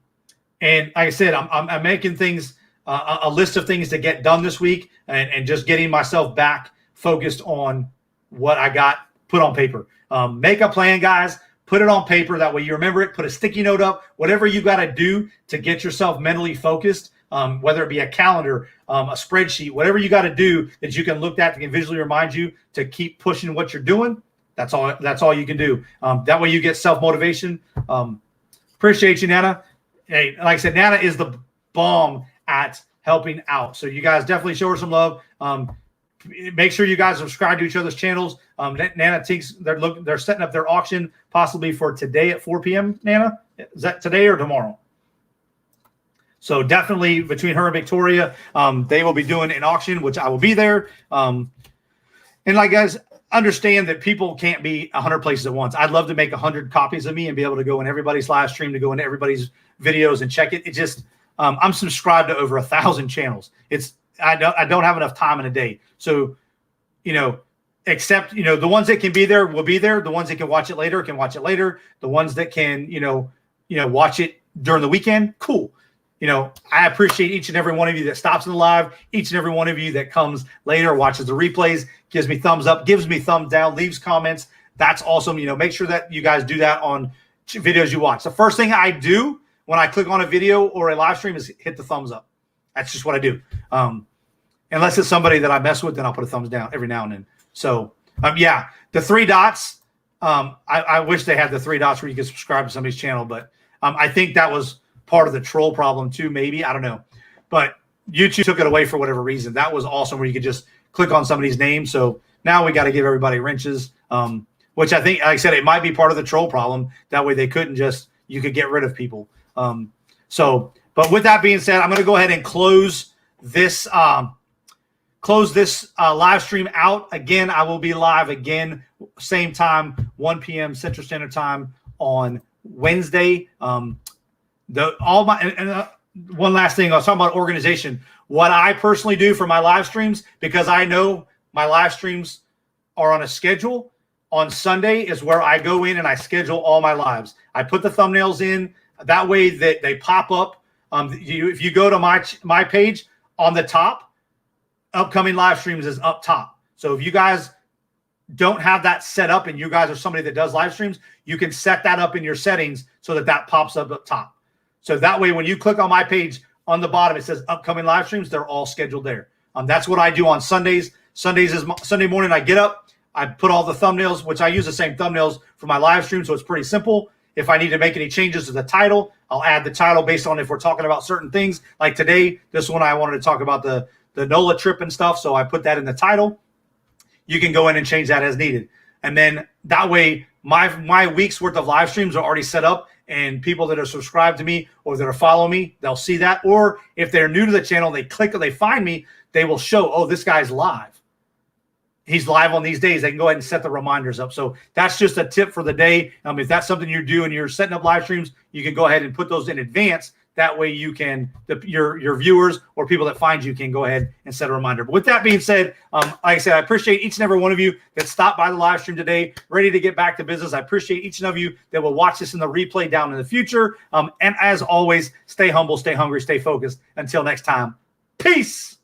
A: like I said, I'm making things, a list of things to get done this week, and just getting myself back focused on what I got put on paper. Make a plan, guys. Put it on paper. That way you remember it. Put a sticky note up. Whatever you got to do to get yourself mentally focused. whether it be a calendar, a spreadsheet, whatever you got to do that you can look at that can visually remind you to keep pushing what you're doing. That's all you can do. That way you get self-motivation. Appreciate you, Nana. Hey, like I said, Nana is the bomb at helping out. So you guys definitely show her some love. Make sure you guys subscribe to each other's channels. Nana thinks they're setting up their auction possibly for today at 4 p.m. Nana, is that today or tomorrow? So definitely between her and Victoria, they will be doing an auction, which I will be there. And like guys, understand that people can't be 100 places at once. I'd love to make 100 copies of me and be able to go in everybody's live stream, to go into everybody's videos and check it. It just I'm subscribed to over 1,000 channels. I don't have enough time in a day. So, except, the ones that can be there will be there. The ones that can watch it later can watch it later. The ones that can, watch it during the weekend, cool. I appreciate each and every one of you that stops in the live, each and every one of you that comes later, watches the replays, gives me thumbs up, gives me thumbs down, leaves comments. That's awesome. Make sure that you guys do that on videos you watch. The first thing I do when I click on a video or a live stream is hit the thumbs up. That's just what I do. Unless it's somebody that I mess with, then I'll put a thumbs down every now and then. So, yeah, the 3 dots. I wish they had the 3 dots where you could subscribe to somebody's channel, but I think that was part of the troll problem too, maybe. I don't know. But YouTube took it away for whatever reason. That was awesome where you could just click on somebody's name. So now we got to give everybody wrenches, which I think, like I said, it might be part of the troll problem. That way they couldn't you could get rid of people. But with that being said, I'm going to go ahead and close this live stream out. Again, I will be live again, same time, 1 p.m. Central Standard Time on Wednesday. One last thing, I was talking about organization. What I personally do for my live streams, because I know my live streams are on a schedule. On Sunday is where I go in and I schedule all my lives. I put the thumbnails in that way that they pop up. If you go to my page on the top, upcoming live streams is up top. So if you guys don't have that set up and you guys are somebody that does live streams, you can set that up in your settings so that pops up top. So that way, when you click on my page on the bottom, it says upcoming live streams. They're all scheduled there. That's what I do on Sundays. Sundays is Sunday morning. I get up, I put all the thumbnails, which I use the same thumbnails for my live stream. So it's pretty simple. If I need to make any changes to the title, I'll add the title based on if we're talking about certain things. Like today, this one I wanted to talk about the Nola trip and stuff. So I put that in the title. You can go in and change that as needed. And then that way, my week's worth of live streams are already set up. And people that are subscribed to me or that are following me, they'll see that. Or if they're new to the channel, they click or they find me, they will show, oh, this guy's live. He's live on these days. They can go ahead and set the reminders up. So that's just a tip for the day. If that's something you do and you're setting up live streams, you can go ahead and put those in advance. That way you can, your viewers or people that find you can go ahead and set a reminder. But with that being said, like I said, I appreciate each and every one of you that stopped by the live stream today, ready to get back to business. I appreciate each one of you that will watch this in the replay down in the future. And as always, stay humble, stay hungry, stay focused. Until next time, peace.